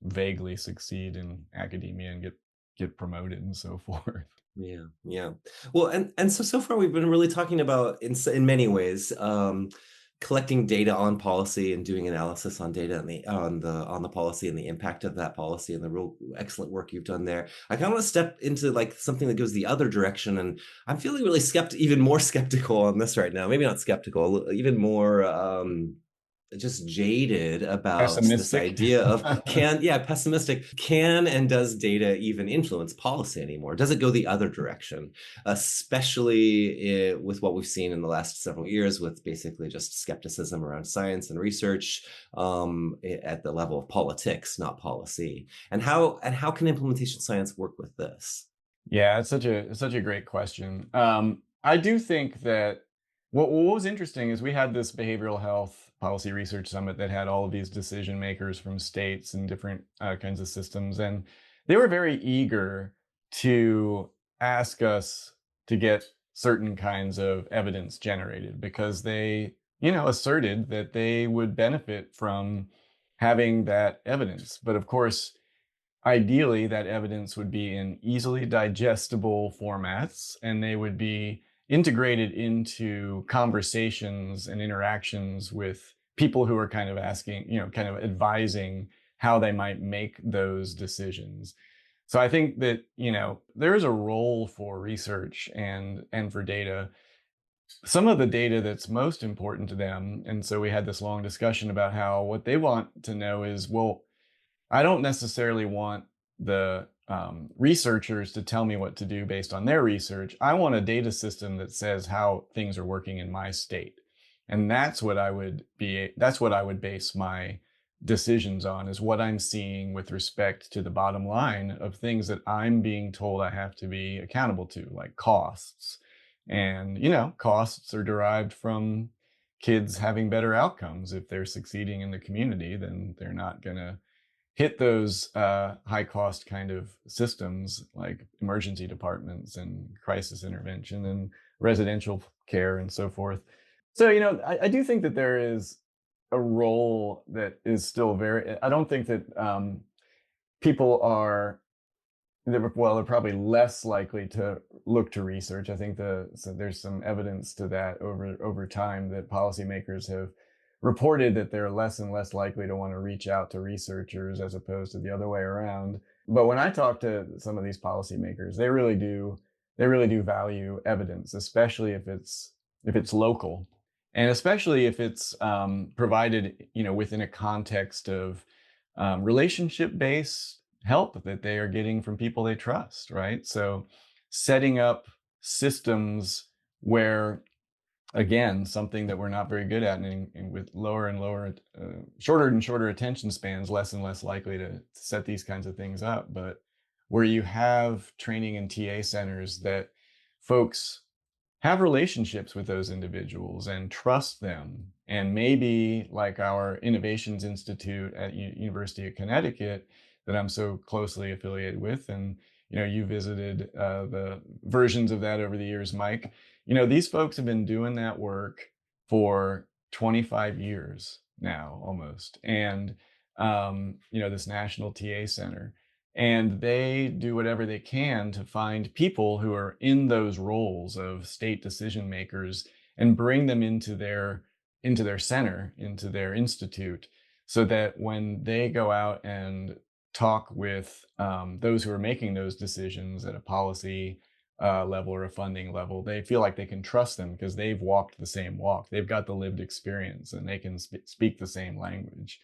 vaguely succeed in academia and get promoted and so forth. Yeah. Well, and so far we've been really talking about in many ways collecting data on policy and doing analysis on data on the policy and the impact of that policy and the real excellent work you've done there. I kind of want to step into like something that goes the other direction, and I'm feeling really even more skeptical on this right now. Maybe not skeptical, even more just jaded about this Pessimistic. idea of pessimistic. Can and does data even influence policy anymore? Does it go the other direction? Especially with what we've seen in the last several years with basically just skepticism around science and research at the level of politics, not policy. And how can implementation science work with this? Yeah, it's such a great question. I do think that what was interesting is we had this behavioral health policy research summit that had all of these decision makers from states and different kinds of systems, and they were very eager to ask us to get certain kinds of evidence generated because they, asserted that they would benefit from having that evidence. But of course, ideally, that evidence would be in easily digestible formats and they would be integrated into conversations and interactions with people who are kind of asking, kind of advising how they might make those decisions. So I think that, there is a role for research and for data. Some of the data that's most important to them, and so we had this long discussion about how what they want to know is, well, I don't necessarily want the researchers to tell me what to do based on their research. I want a data system that says how things are working in my state. And that's what I would base my decisions on, is what I'm seeing with respect to the bottom line of things that I'm being told I have to be accountable to, like costs. And, costs are derived from kids having better outcomes. If they're succeeding in the community, then they're not going to hit those high cost kind of systems like emergency departments and crisis intervention and residential care and so forth. So, I do think that there is a role that is still I don't think that people are, they're probably less likely to look to research. I think so there's some evidence to that over time that policymakers have reported that they're less and less likely to want to reach out to researchers as opposed to the other way around. But when I talk to some of these policymakers, they really do value evidence, especially if it's local, and especially if it's provided, within a context of relationship-based help that they are getting from people they trust, right? So setting up systems where, again, something that we're not very good at, and with lower and lower, shorter and shorter attention spans, less and less likely to set these kinds of things up. But where you have training and TA centers that folks have relationships with those individuals and trust them, and maybe like our Innovations Institute at University of Connecticut that I'm so closely affiliated with, and you visited the versions of that over the years, Mike. These folks have been doing that work for 25 years now, almost. And, this National TA Center. And they do whatever they can to find people who are in those roles of state decision makers and bring them into their center, into their institute, so that when they go out and talk with those who are making those decisions at a policy level or a funding level, they feel like they can trust them because they've walked the same walk. They've got the lived experience and they can speak the same language.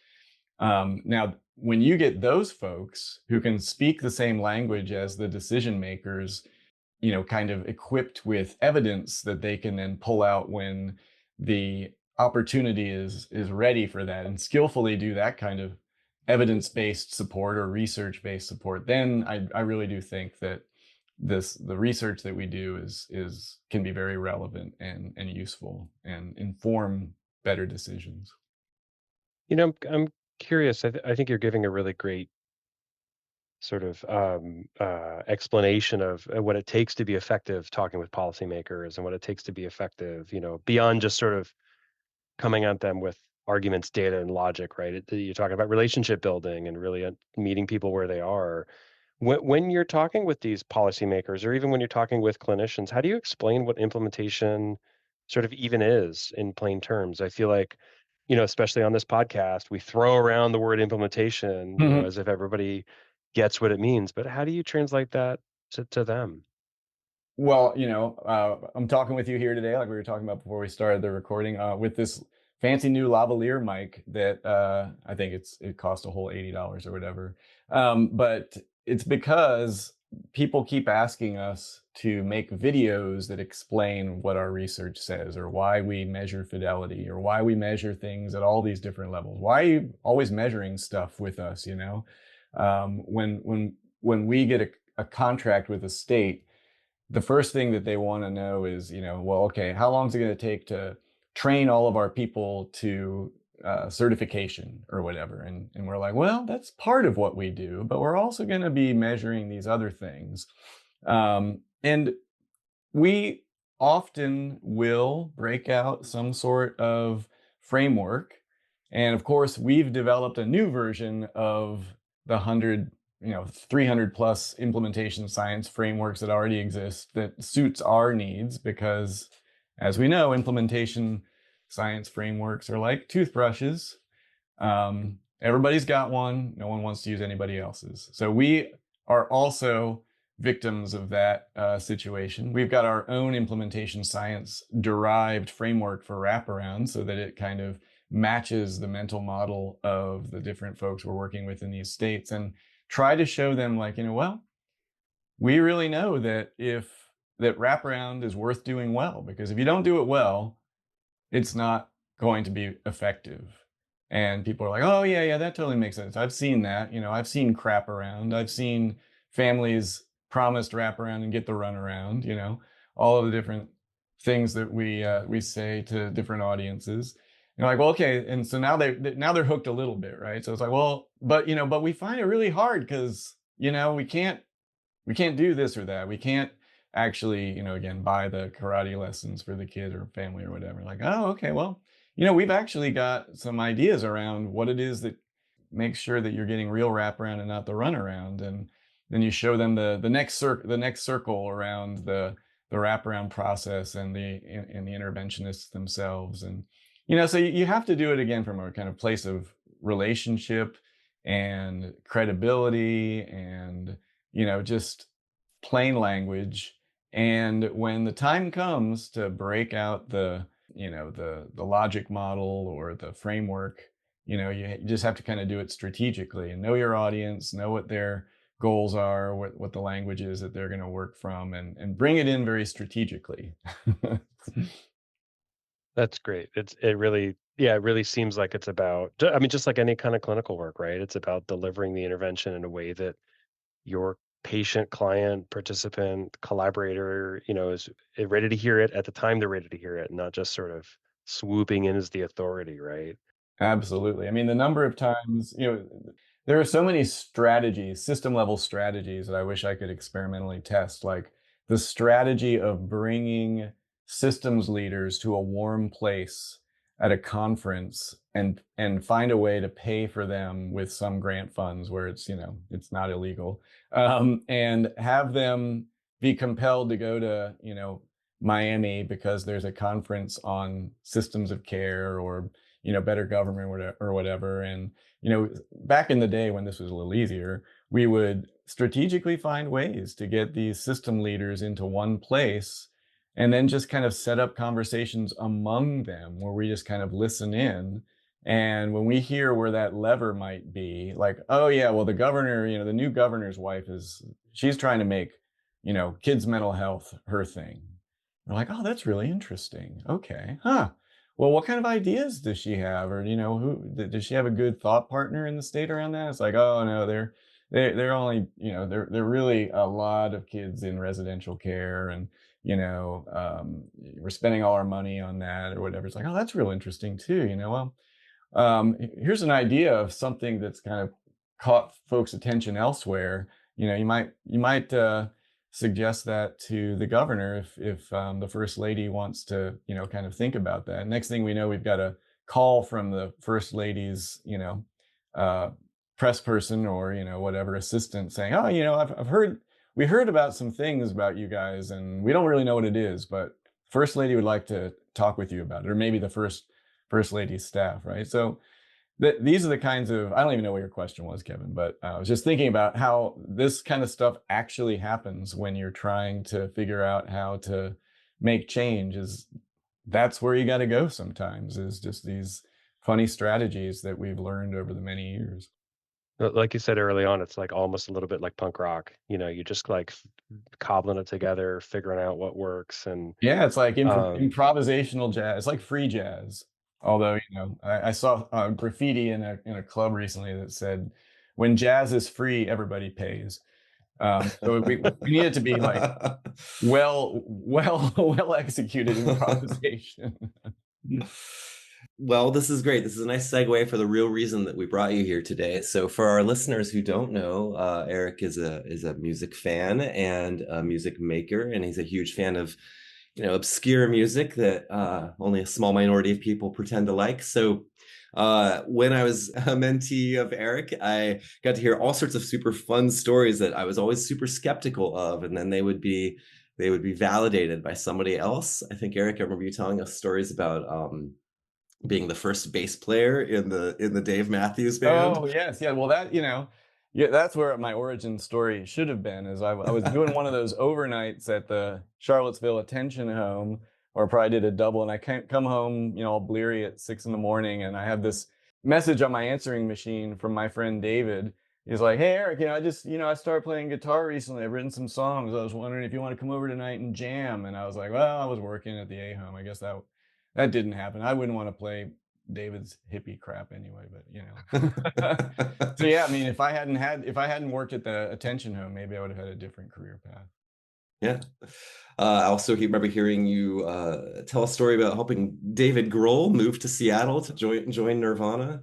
Now, when you get those folks who can speak the same language as the decision makers, kind of equipped with evidence that they can then pull out when the opportunity is ready for that, and skillfully do that kind of evidence-based support or research-based support, then I really do think that the research that we do can be very relevant and useful and inform better decisions. I'm curious. I think you're giving a really great sort of explanation of what it takes to be effective talking with policymakers and what it takes to be effective, beyond just sort of coming at them with arguments, data, and logic, right? You're talking about relationship building and really meeting people where they are. When you're talking with these policymakers, or even when you're talking with clinicians, how do you explain what implementation sort of even is in plain terms? I feel like, especially on this podcast, we throw around the word implementation, as if everybody gets what it means. But how do you translate that to them? Well, I'm talking with you here today, like we were talking about before we started the recording, with this fancy new lavalier mic that I think it cost a whole $80 or whatever. But it's because people keep asking us to make videos that explain what our research says, or why we measure fidelity, or why we measure things at all these different levels. Why are you always measuring stuff with us? When we get a contract with a state, the first thing that they want to know is, well, okay, how long is it going to take to train all of our people to certification or whatever? And we're like, well, that's part of what we do, but we're also going to be measuring these other things. And we often will break out some sort of framework. And of course, we've developed a new version of the 300 plus implementation science frameworks that already exist that suits our needs, because as we know, implementation science frameworks are like toothbrushes. Everybody's got one. No one wants to use anybody else's. So we are also victims of that situation. We've got our own implementation science derived framework for Wraparound so that it kind of matches the mental model of the different folks we're working with in these states, and try to show them, like, well, we really know that that Wraparound is worth doing well, because if you don't do it well, it's not going to be effective. And people are like, oh yeah, that totally makes sense. I've seen that. I've seen crap around. I've seen families promised Wraparound and get the runaround. All of the different things that we say to different audiences. You're like, well, okay, and so now they're hooked a little bit, right? So it's like, well, but we find it really hard because we can't do this or that. We can't actually, again, buy the karate lessons for the kid or family or whatever. Like, oh, okay, well, we've actually got some ideas around what it is that makes sure that you're getting real wraparound and not the runaround. And then you show them the next circle around the wraparound process and the interventionists themselves. And so you have to do it again from a kind of place of relationship and credibility and just plain language. And when the time comes to break out the logic model or the framework, you just have to kind of do it strategically and know your audience, know what their goals are, what the language is that they're going to work from, and bring it in very strategically. That's great. It really seems like it's about, I mean, just like any kind of clinical work, right? It's about delivering the intervention in a way that your patient, client, participant, collaborator, is ready to hear it at the time they're ready to hear it, not just sort of swooping in as the authority, right? Absolutely. I mean, the number of times, there are so many strategies, system level strategies, that I wish I could experimentally test, like the strategy of bringing systems leaders to a warm place at a conference and find a way to pay for them with some grant funds where it's not illegal, and have them be compelled to go to Miami because there's a conference on systems of care or better government or whatever. And back in the day when this was a little easier, we would strategically find ways to get these system leaders into one place and then just kind of set up conversations among them where we just kind of listen in. And when we hear where that lever might be, like, oh yeah, well, the governor, the new governor's wife she's trying to make, kids' mental health her thing. We're like, oh, that's really interesting. Okay. Huh. Well, what kind of ideas does she have? Or, does she have a good thought partner in the state around that? It's like, oh no, they're only, they're really a lot of kids in residential care, and, we're spending all our money on that or whatever. It's like, oh, that's real interesting too. Here's an idea of something that's kind of caught folks' attention elsewhere. You might suggest that to the governor if the first lady wants to, kind of think about that. Next thing we know, we've got a call from the first lady's, press person or, whatever assistant saying, oh, we heard about some things about you guys and we don't really know what it is, but first lady would like to talk with you about it, or maybe the first lady's staff, right? So these are the kinds of, I don't even know what your question was, Kevin, but I was just thinking about how this kind of stuff actually happens when you're trying to figure out how to make change. Is that's where you got to go sometimes, is just these funny strategies that we've learned over the many years. Like you said early on, it's like almost a little bit like punk rock. You just like cobbling it together, figuring out what works, and Yeah, it's like um, improvisational jazz. It's like free jazz. Although, I saw graffiti in a club recently that said, "When jazz is free, everybody pays." So we need it to be like well executed improvisation. Well, this is great. This is a nice segue for the real reason that we brought you here today. So, for our listeners who don't know, Eric is a music fan and a music maker, and he's a huge fan of obscure music that only a small minority of people pretend to like. So, when I was a mentee of Eric, I got to hear all sorts of super fun stories that I was always super skeptical of, and then they would be validated by somebody else. I think, Eric, I remember you telling us stories about being the first bass player in the Dave Matthews Band. Oh, yes. Yeah. Well, yeah, that's where my origin story should have been, is I was doing one of those overnights at the Charlottesville Attention Home, or probably did a double, and I can't come home, all bleary at 6 a.m, and I have this message on my answering machine from my friend David. He's like, "Hey, Eric, I started playing guitar recently. I've written some songs. I was wondering if you want to come over tonight and jam." And I was like, "Well, I was working at the A Home. I guess that didn't happen. I wouldn't want to play David's hippie crap anyway, but." So yeah, I mean, if I hadn't worked at the Attention Home, maybe I would have had a different career path. Yeah. I also remember hearing you tell a story about helping David Grohl move to Seattle to join Nirvana.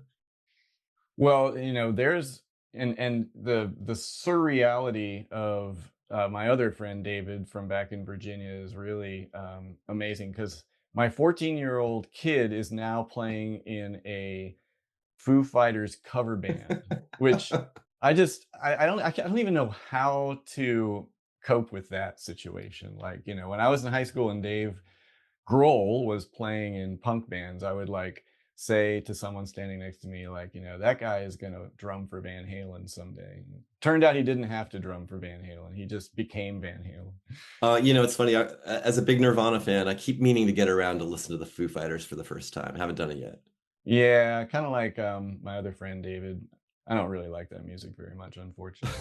Well, there's and the surreality of my other friend David from back in Virginia is really amazing, because my 14-year-old kid is now playing in a Foo Fighters cover band, which I don't even know how to cope with that situation. Like, when I was in high school and Dave Grohl was playing in punk bands, I would like say to someone standing next to me, like, that guy is going to drum for Van Halen someday. Turned out he didn't have to drum for Van Halen. He just became Van Halen. It's funny. As a big Nirvana fan, I keep meaning to get around to listen to the Foo Fighters for the first time. Haven't done it yet. Yeah, kind of like my other friend David. I don't really like that music very much, unfortunately.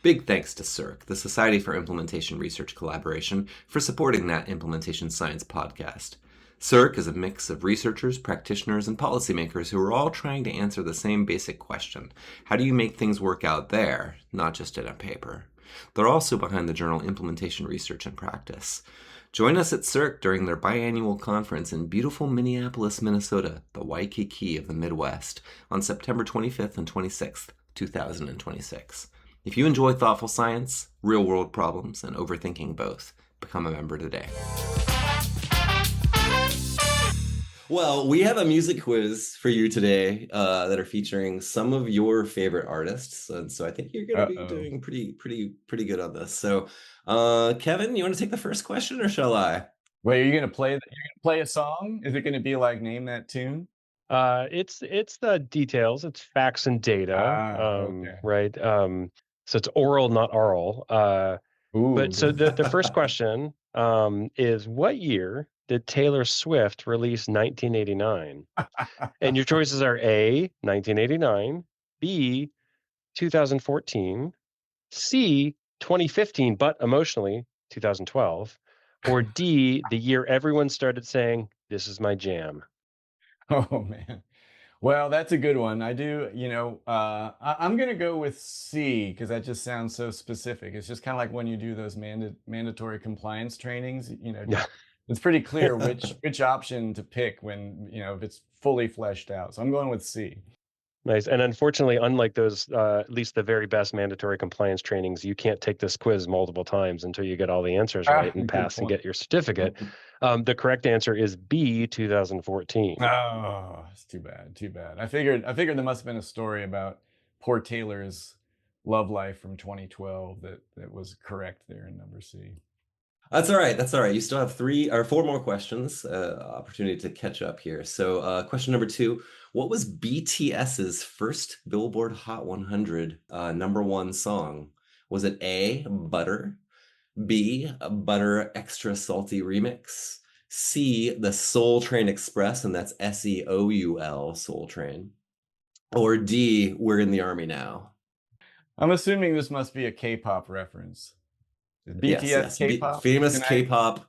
Big thanks to CIRC, the Society for Implementation Research Collaboration, for supporting that Implementation Science podcast. CIRC is a mix of researchers, practitioners, and policymakers who are all trying to answer the same basic question: how do you make things work out there, not just in a paper? They're also behind the journal Implementation Research and Practice. Join us at CIRC during their biannual conference in beautiful Minneapolis, Minnesota, the Waikiki of the Midwest, on September 25th and 26th, 2026. If you enjoy thoughtful science, real-world problems, and overthinking both, become a member today. Well, we have a music quiz for you today that are featuring some of your favorite artists, and so I think you're going to be doing pretty good on this. So, Kevin, you want to take the first question, or shall I? Wait, you're gonna play a song? Is it gonna be like Name That Tune? It's the details. It's facts and data, Okay. right? So it's oral, not oral. But so the first question is, what year did Taylor Swift release 1989? And your choices are A, 1989, B, 2014, C, 2015, but emotionally 2012, or D, the year everyone started saying, "This is my jam." Oh man. Well, that's a good one. I do, I'm gonna go with C, because that just sounds so specific. It's just kind of like when you do those mandatory compliance trainings, it's pretty clear which option to pick when, if it's fully fleshed out. So I'm going with C. Nice. And unfortunately, unlike those, at least the very best mandatory compliance trainings, you can't take this quiz multiple times until you get all the answers right and pass and get your certificate. The correct answer is B, 2014. Oh, it's too bad. Too bad. I figured there must have been a story about poor Taylor's love life from 2012 that was correct there in number C. That's all right. That's all right. You still have 3 or 4 more questions, opportunity to catch up here. So, question number 2, what was BTS's first Billboard Hot 100 number 1 song? Was it A, Butter, B, a Butter Extra Salty Remix. C, the Soul Train Express, and that's SEOUL, Soul Train. Or D, We're in the Army Now. I'm assuming this must be a K-pop reference. BTS K-pop? Famous Can I K-pop,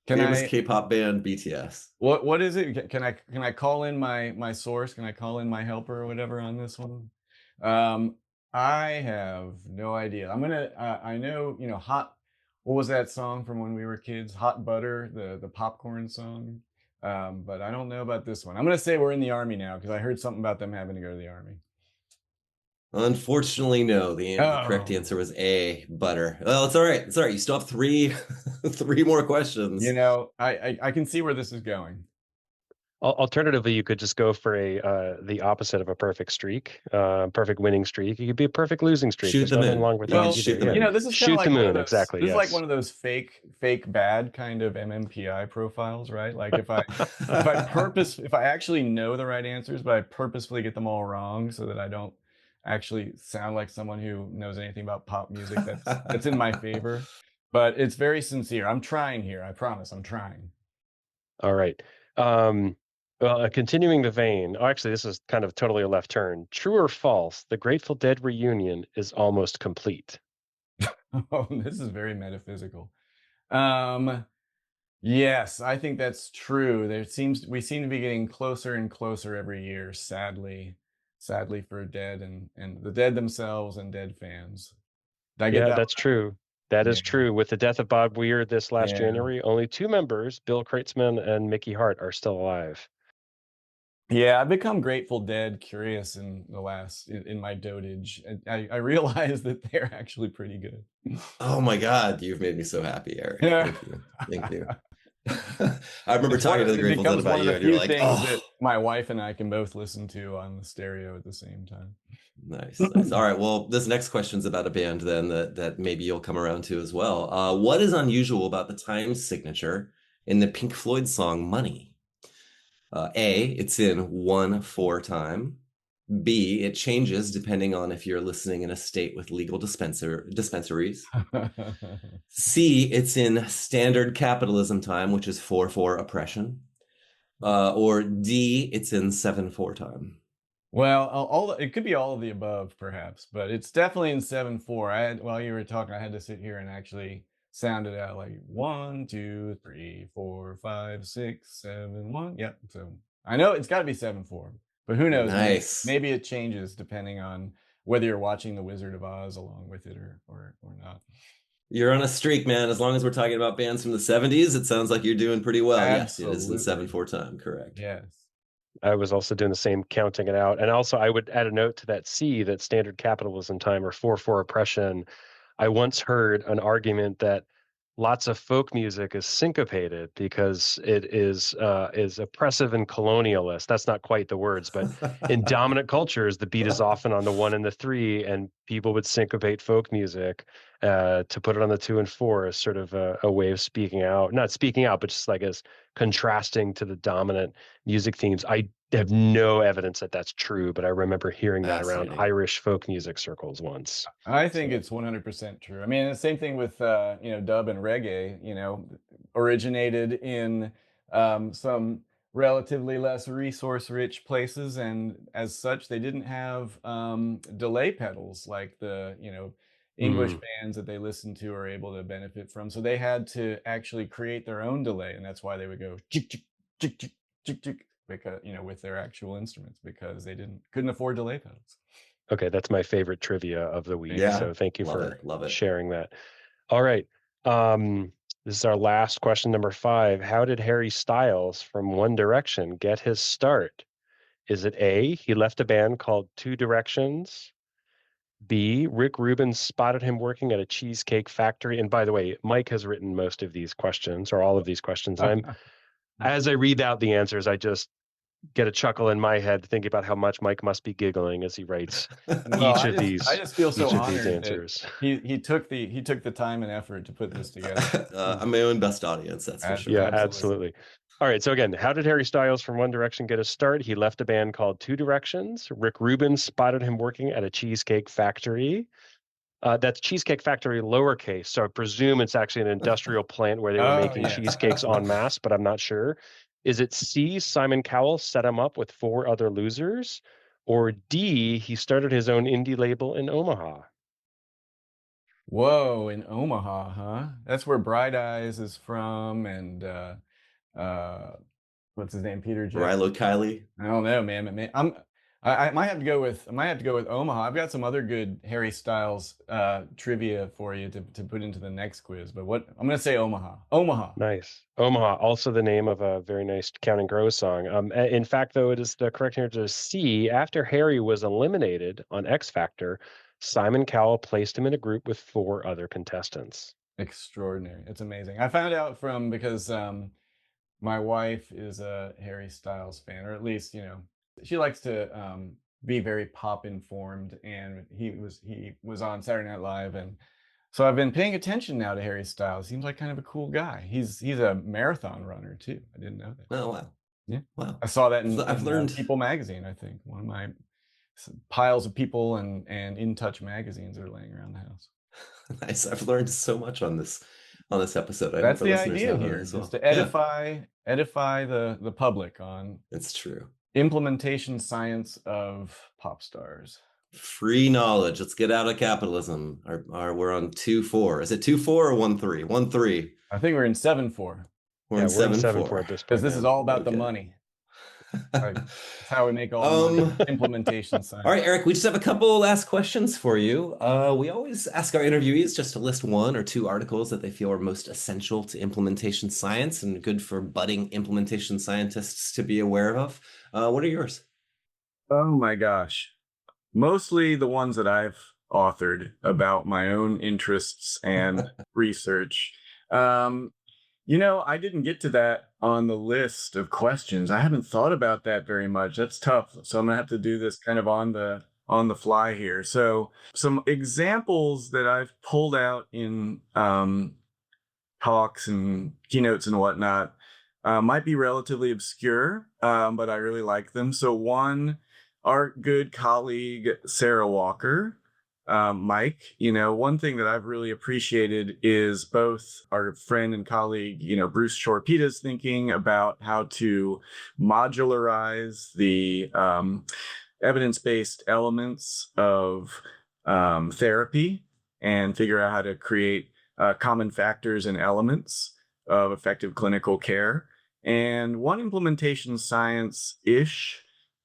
can famous I K-pop band BTS. what is it? Can I call in my source? Can I call in my helper or whatever on this one? Um, I have no idea. I'm gonna I know, hot what was that song from when we were kids? Hot Butter, the popcorn song. But I don't know about this one. I'm gonna say We're in the Army Now because I heard something about them having to go to the army. Unfortunately, no. The correct Oh, answer was A, Butter. Well, it's all right. It's all right. You still have three three more questions. I can see where this is going. Alternatively, you could just go for the opposite of a perfect streak, perfect winning streak. You could be a perfect losing streak. Shoot There's the nothing moon. wrong with You can that Well, shoot the either. Yeah, moon. this is kind of shoot the like one of moon. those. Exactly. This is like Yes. one of those fake bad kind of MMPI profiles, right? Like if I actually know the right answers, but I purposefully get them all wrong so that I don't actually sound like someone who knows anything about pop music, that's in my favor. But it's very sincere. I'm trying here. I promise. I'm trying. All right. Well, continuing the vein. Oh, actually, this is kind of totally a left turn. True or false? The Grateful Dead reunion is almost complete. Oh, this is very metaphysical. Um, Yes, I think that's true. We seem to be getting closer and closer every year, sadly for Dead and the Dead themselves and Dead fans. Did I get Yeah, that that's true. That one? is true. With the death of Bob Weir this last Yeah. January, only two members, Bill Kreutzmann and Mickey Hart, are still alive. Yeah, I've become Grateful Dead curious in my dotage. I realize that they're actually pretty good. Oh my God, you've made me so happy, Eric. Yeah. Thank you. Thank you. I remember talking to the It Grateful Dead becomes one about of you, the and you're few like, things oh, that my wife and I can both listen to on the stereo at the same time. nice, nice. All right, well, this next question's about a band then that maybe you'll come around to as well. What is unusual about the time signature in the Pink Floyd song Money? A, it's in 1/4 time. B, it changes depending on if you're listening in a state with legal dispensaries. C, it's in standard capitalism time, which is 4/4 oppression. Or D, it's in 7/4 time. Well, it could be all of the above, perhaps, but it's definitely in 7/4. While you were talking, I had to sit here and actually sound it out like 1, 2, 3, 4, 5, 6, 7, 1. Yep. So I know it's got to be 7/4, but who knows? Nice. Maybe it changes depending on whether you're watching The Wizard of Oz along with it or not. You're on a streak, man. As long as we're talking about bands from the 70s, it sounds like you're doing pretty well. Yes, it is in Absolutely. 7/4 time, correct. Yes. I was also doing the same, counting it out. And also, I would add a note to that C, that standard capitalism time or 4/4 oppression. I once heard an argument that lots of folk music is syncopated because it is oppressive and colonialist. That's not quite the words, but in dominant cultures, the beat is often on the 1 and the 3, and people would syncopate folk music to put it on the 2 and 4 as sort of a way of speaking out, not speaking out, but just like as contrasting to the dominant music themes. I have no evidence that that's true, but I remember hearing that around Fascinating. Irish folk music circles once. I think it's 100% true. I mean, the same thing with dub and reggae. Originated in some relatively less resource-rich places, and as such, they didn't have delay pedals like the English bands that they listened to are able to benefit from. So they had to actually create their own delay, and that's why they would go chick chick chick chick chick chick because with their actual instruments because they couldn't afford delay pedals. Okay, that's my favorite trivia of the week. Yeah, So thank you love for it, love it. sharing that. All right. This is our last question, number 5. How did Harry Styles from One Direction get his start? Is it A, he left a band called Two Directions? B, Rick Rubin spotted him working at a cheesecake factory. And by the way, Mike has written most of these questions or all of these questions. And as I read out the answers, I just get a chuckle in my head thinking about how much Mike must be giggling as he writes each of these. I just feel so honored answers. That he took the time and effort to put this together. I'm my own best audience, that's for sure. Yeah, absolutely. All right. So again, how did Harry Styles from One Direction get his start? He left a band called Two Directions. Rick Rubin spotted him working at a cheesecake factory. That's Cheesecake Factory lowercase. So I presume it's actually an industrial plant where they were Oh, making yes. cheesecakes en masse, but I'm not sure. Is it C, Simon Cowell set him up with 4 other losers? Or D, he started his own indie label in Omaha? Whoa, in Omaha, huh? That's where Bright Eyes is from, and uh, what's his name, Peter Jackson. Rilo Kiley. I don't know, man. I might have to go with Omaha. I've got some other good Harry Styles trivia for you to put into the next quiz. But I'm gonna say Omaha. Omaha. Nice. Omaha, also the name of a very nice Counting Crows song. In fact, though, it is the correct answer is C. After Harry was eliminated on X Factor, Simon Cowell placed him in a group with 4 other contestants. Extraordinary. It's amazing. I found out because my wife is a Harry Styles fan, or at least, she likes to be very pop informed, and he was on Saturday Night Live, and so I've been paying attention now to Harry Styles. Seems like kind of a cool guy. He's a marathon runner too. I didn't know that. Oh, wow. Yeah. Wow. I saw that I've learned People magazine, I think. One of my piles of People and In Touch magazines are laying around the house. Nice. I've learned so much on this episode. I That's hope the the listeners idea have here, as well. is to edify the public on It's true. implementation science of pop stars. Free knowledge. Let's get out of capitalism. We're on 2-4. Is it 2-4 or 1-3? 1-3. I think we're in 7-4. We're in 7-4 at this point. Because this is all about the money. That's how we make all the money. Implementation science. All right, Eric, we just have a couple last questions for you. We always ask our interviewees just to list 1 or 2 articles that they feel are most essential to implementation science and good for budding implementation scientists to be aware of. What are yours? Oh my gosh. Mostly the ones that I've authored about my own interests and research. I didn't get to that on the list of questions. I haven't thought about that very much. That's tough. So I'm gonna have to do this kind of on the fly here. So some examples that I've pulled out in talks and keynotes and whatnot might be relatively obscure, but I really like them. So one, our good colleague Sarah Walker, Mike, one thing that I've really appreciated is both our friend and colleague, Bruce Shorpita's thinking about how to modularize the evidence-based elements of therapy and figure out how to create common factors and elements of effective clinical care. And one implementation science-ish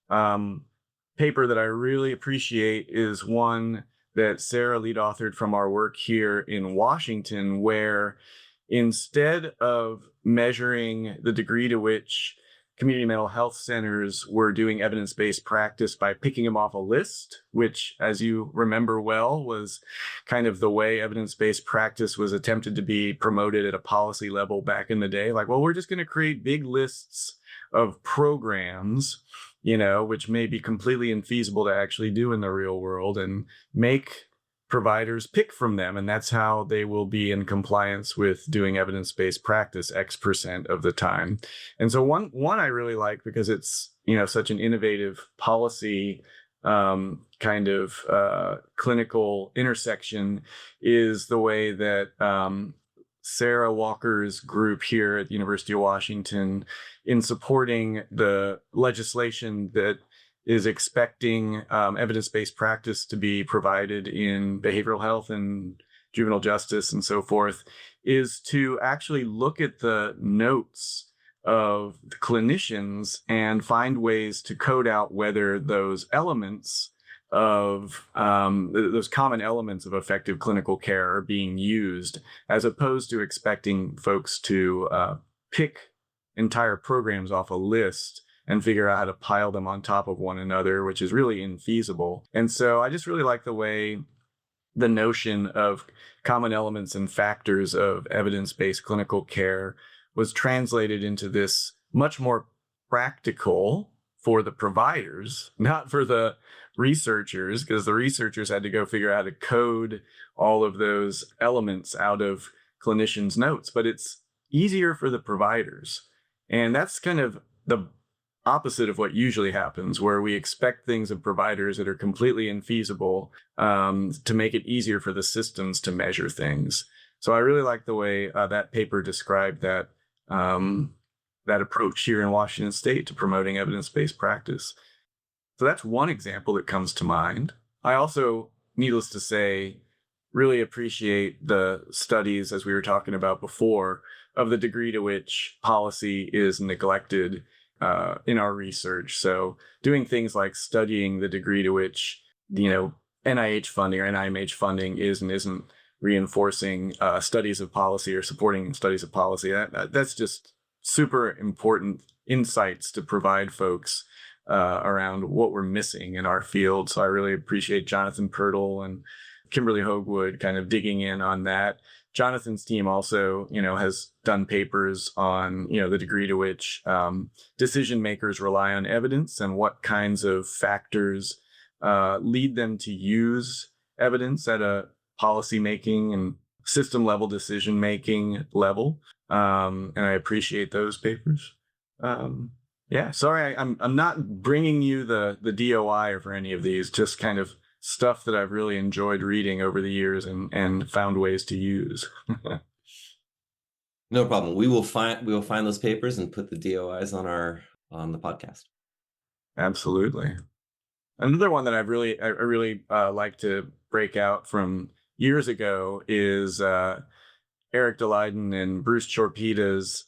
paper that I really appreciate is one that Sarah lead authored from our work here in Washington, where instead of measuring the degree to which community mental health centers were doing evidence-based practice by picking them off a list, which, as you remember well, was kind of the way evidence-based practice was attempted to be promoted at a policy level back in the day. Like, well, we're just going to create big lists of programs, which may be completely infeasible to actually do in the real world, and make providers pick from them. And that's how they will be in compliance with doing evidence-based practice X% of the time. And so one I really like, because it's, such an innovative policy kind of clinical intersection, is the way that Sarah Walker's group here at the University of Washington, in supporting the legislation that is expecting evidence-based practice to be provided in behavioral health and juvenile justice and so forth, is to actually look at the notes of the clinicians and find ways to code out whether those elements of those common elements of effective clinical care are being used, as opposed to expecting folks to pick entire programs off a list and figure out how to pile them on top of one another, which is really infeasible. And so I just really like the way the notion of common elements and factors of evidence-based clinical care was translated into this much more practical for the providers, not for the researchers, because the researchers had to go figure out how to code all of those elements out of clinicians' notes, but it's easier for the providers. And that's kind of the opposite of what usually happens, where we expect things of providers that are completely infeasible to make it easier for the systems to measure things. So I really like the way that paper described that that approach here in Washington State to promoting evidence-based practice. So that's one example that comes to mind. I also, needless to say, really appreciate the studies, as we were talking about before, of the degree to which policy is neglected in our research. So doing things like studying the degree to which, NIH funding or NIMH funding is and isn't reinforcing studies of policy or supporting studies of policy. That's just super important insights to provide folks around what we're missing in our field. So I really appreciate Jonathan Pirtle and Kimberly Hoagwood kind of digging in on that. Jonathan's team also, has done papers on, the degree to which decision makers rely on evidence and what kinds of factors lead them to use evidence at a policy making and system level decision making level. And I appreciate those papers. Yeah, sorry, I'm not bringing you the DOI for any of these, just kind of stuff that I've really enjoyed reading over the years and found ways to use. No problem. We will find those papers and put the DOIs on the podcast. Absolutely. Another one that I really like to break out from years ago is Eric Daleiden and Bruce Chorpita's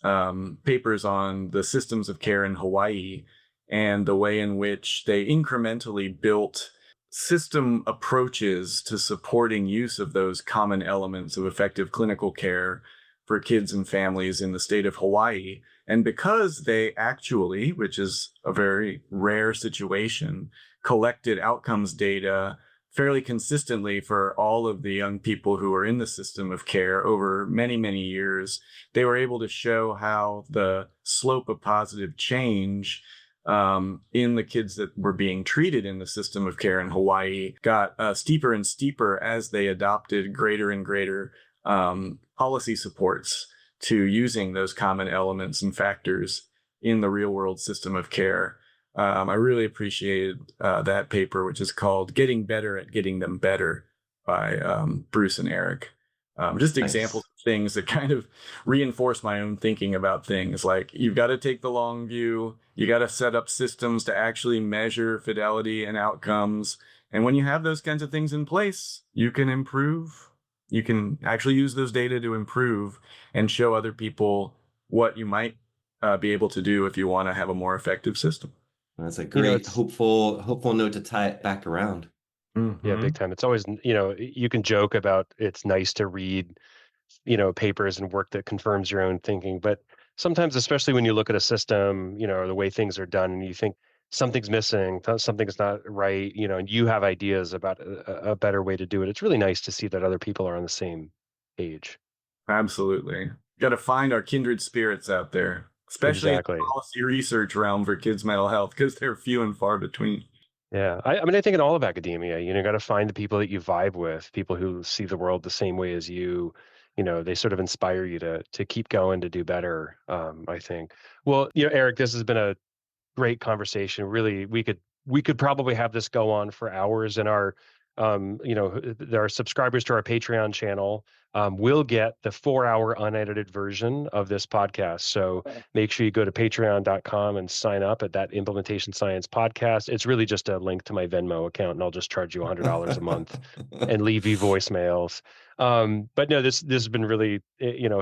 papers on the systems of care in Hawaii and the way in which they incrementally built system approaches to supporting use of those common elements of effective clinical care for kids and families in the state of Hawaii. And because they actually, which is a very rare situation, collected outcomes data fairly consistently for all of the young people who are in the system of care over many, many years, they were able to show how the slope of positive change in the kids that were being treated in the system of care in Hawaii got steeper and steeper as they adopted greater and greater policy supports to using those common elements and factors in the real world system of care. I really appreciated that paper, which is called Getting Better at Getting Them Better by Bruce and Eric. Just examples of things that kind of reinforce my own thinking about things. Like, you've got to take the long view. You got to set up systems to actually measure fidelity and outcomes. And when you have those kinds of things in place, you can improve. You can actually use those data to improve and show other people what you might be able to do if you want to have a more effective system. That's a great, hopeful note to tie it back around. Mm-hmm. Yeah, big time. It's always, you can joke about it's nice to read, papers and work that confirms your own thinking. But sometimes, especially when you look at a system, or the way things are done, and you think something's missing, something's not right, and you have ideas about a better way to do it. It's really nice to see that other people are on the same page. Absolutely. Got to find our kindred spirits out there, especially in the policy research realm for kids' mental health, because they're few and far between. Yeah, I mean, I think in all of academia, got to find the people that you vibe with, people who see the world the same way as you. They sort of inspire you to keep going, to do better. I think. Well, Eric, this has been a great conversation. Really, we could probably have this go on for hours. And our, there are subscribers to our Patreon channel. Will get the 4-hour unedited version of this podcast. So make sure you go to patreon.com and sign up at that Implementation Science Podcast. It's really just a link to my Venmo account, and I'll just charge you $100 a month and leave you voicemails. But no, this has been really,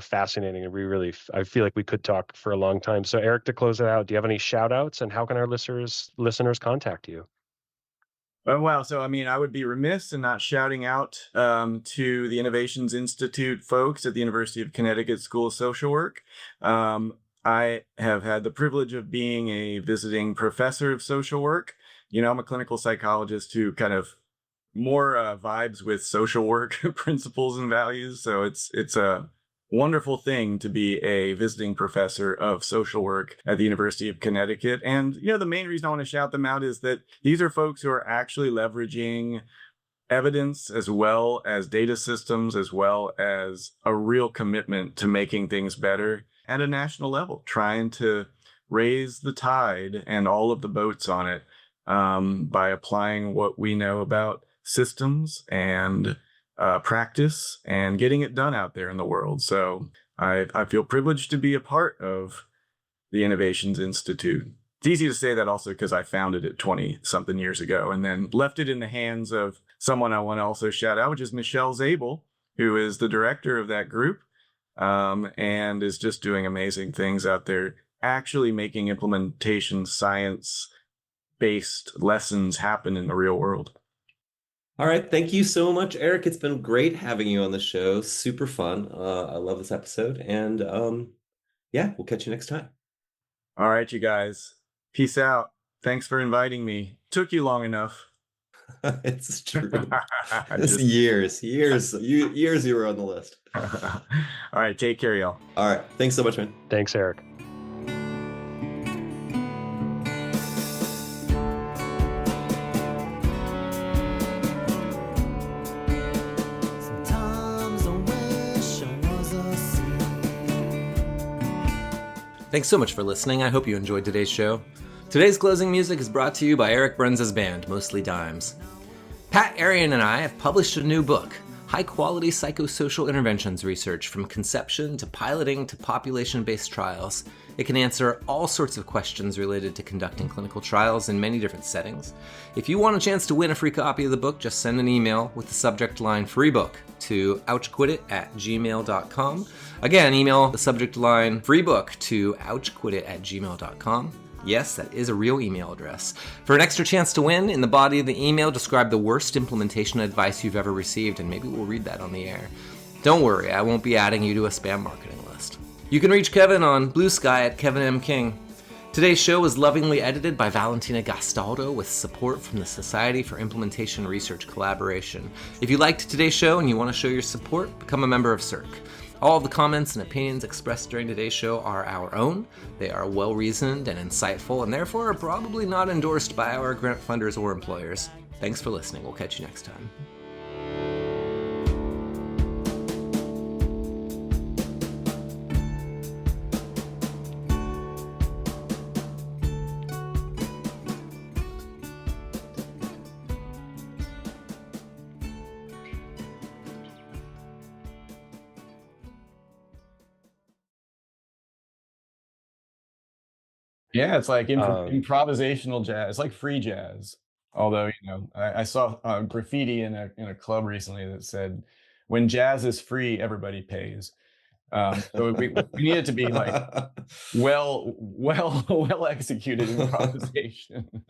fascinating. And I feel like we could talk for a long time. So Eric, to close it out, do you have any shout outs, and how can our listeners contact you? Oh, wow. So, I would be remiss in not shouting out to the Innovations Institute folks at the University of Connecticut School of Social Work. I have had the privilege of being a visiting professor of social work. I'm a clinical psychologist who kind of more vibes with social work principles and values. So it's a wonderful thing to be a visiting professor of social work at the University of Connecticut. And, the main reason I want to shout them out is that these are folks who are actually leveraging evidence as well as data systems, as well as a real commitment to making things better at a national level, trying to raise the tide and all of the boats on it by applying what we know about systems and practice and getting it done out there in the world. So I feel privileged to be a part of the Innovations Institute. It's easy to say that also because I founded it 20-something years ago and then left it in the hands of someone I want to also shout out, which is Michelle Zabel, who is the director of that group and is just doing amazing things out there, actually making implementation science-based lessons happen in the real world. All right. Thank you so much, Eric. It's been great having you on the show. Super fun. I love this episode. And yeah, we'll catch you next time. All right, you guys. Peace out. Thanks for inviting me. Took you long enough. It's true. It's years you were on the list. All right. Take care, y'all. All right. Thanks so much, man. Thanks, Eric. Thanks so much for listening. I hope you enjoyed today's show. Today's closing music is brought to you by Eric Bruns' band, Mostly Dimes. Pat Arian and I have published a new book, High-Quality Psychosocial Interventions Research from Conception to Piloting to Population-Based Trials. It can answer all sorts of questions related to conducting clinical trials in many different settings. If you want a chance to win a free copy of the book, just send an email with the subject line free book to ouchquitit@gmail.com. Again, email the subject line free book to ouchquitit@gmail.com. Yes, that is a real email address. For an extra chance to win, in the body of the email, describe the worst implementation advice you've ever received, and maybe we'll read that on the air. Don't worry, I won't be adding you to a spam marketing list. You can reach Kevin on Blue Sky at Kevin M. King. Today's show was lovingly edited by Valentina Gastaldo with support from the Society for Implementation Research Collaboration. If you liked today's show and you want to show your support, become a member of CIRC. All of the comments and opinions expressed during today's show are our own. They are well-reasoned and insightful, and therefore are probably not endorsed by our grant funders or employers. Thanks for listening. We'll catch you next time. Yeah, it's like improvisational jazz. It's like free jazz. Although, I saw graffiti in a club recently that said, "When jazz is free, everybody pays." So we need it to be like well executed improvisation.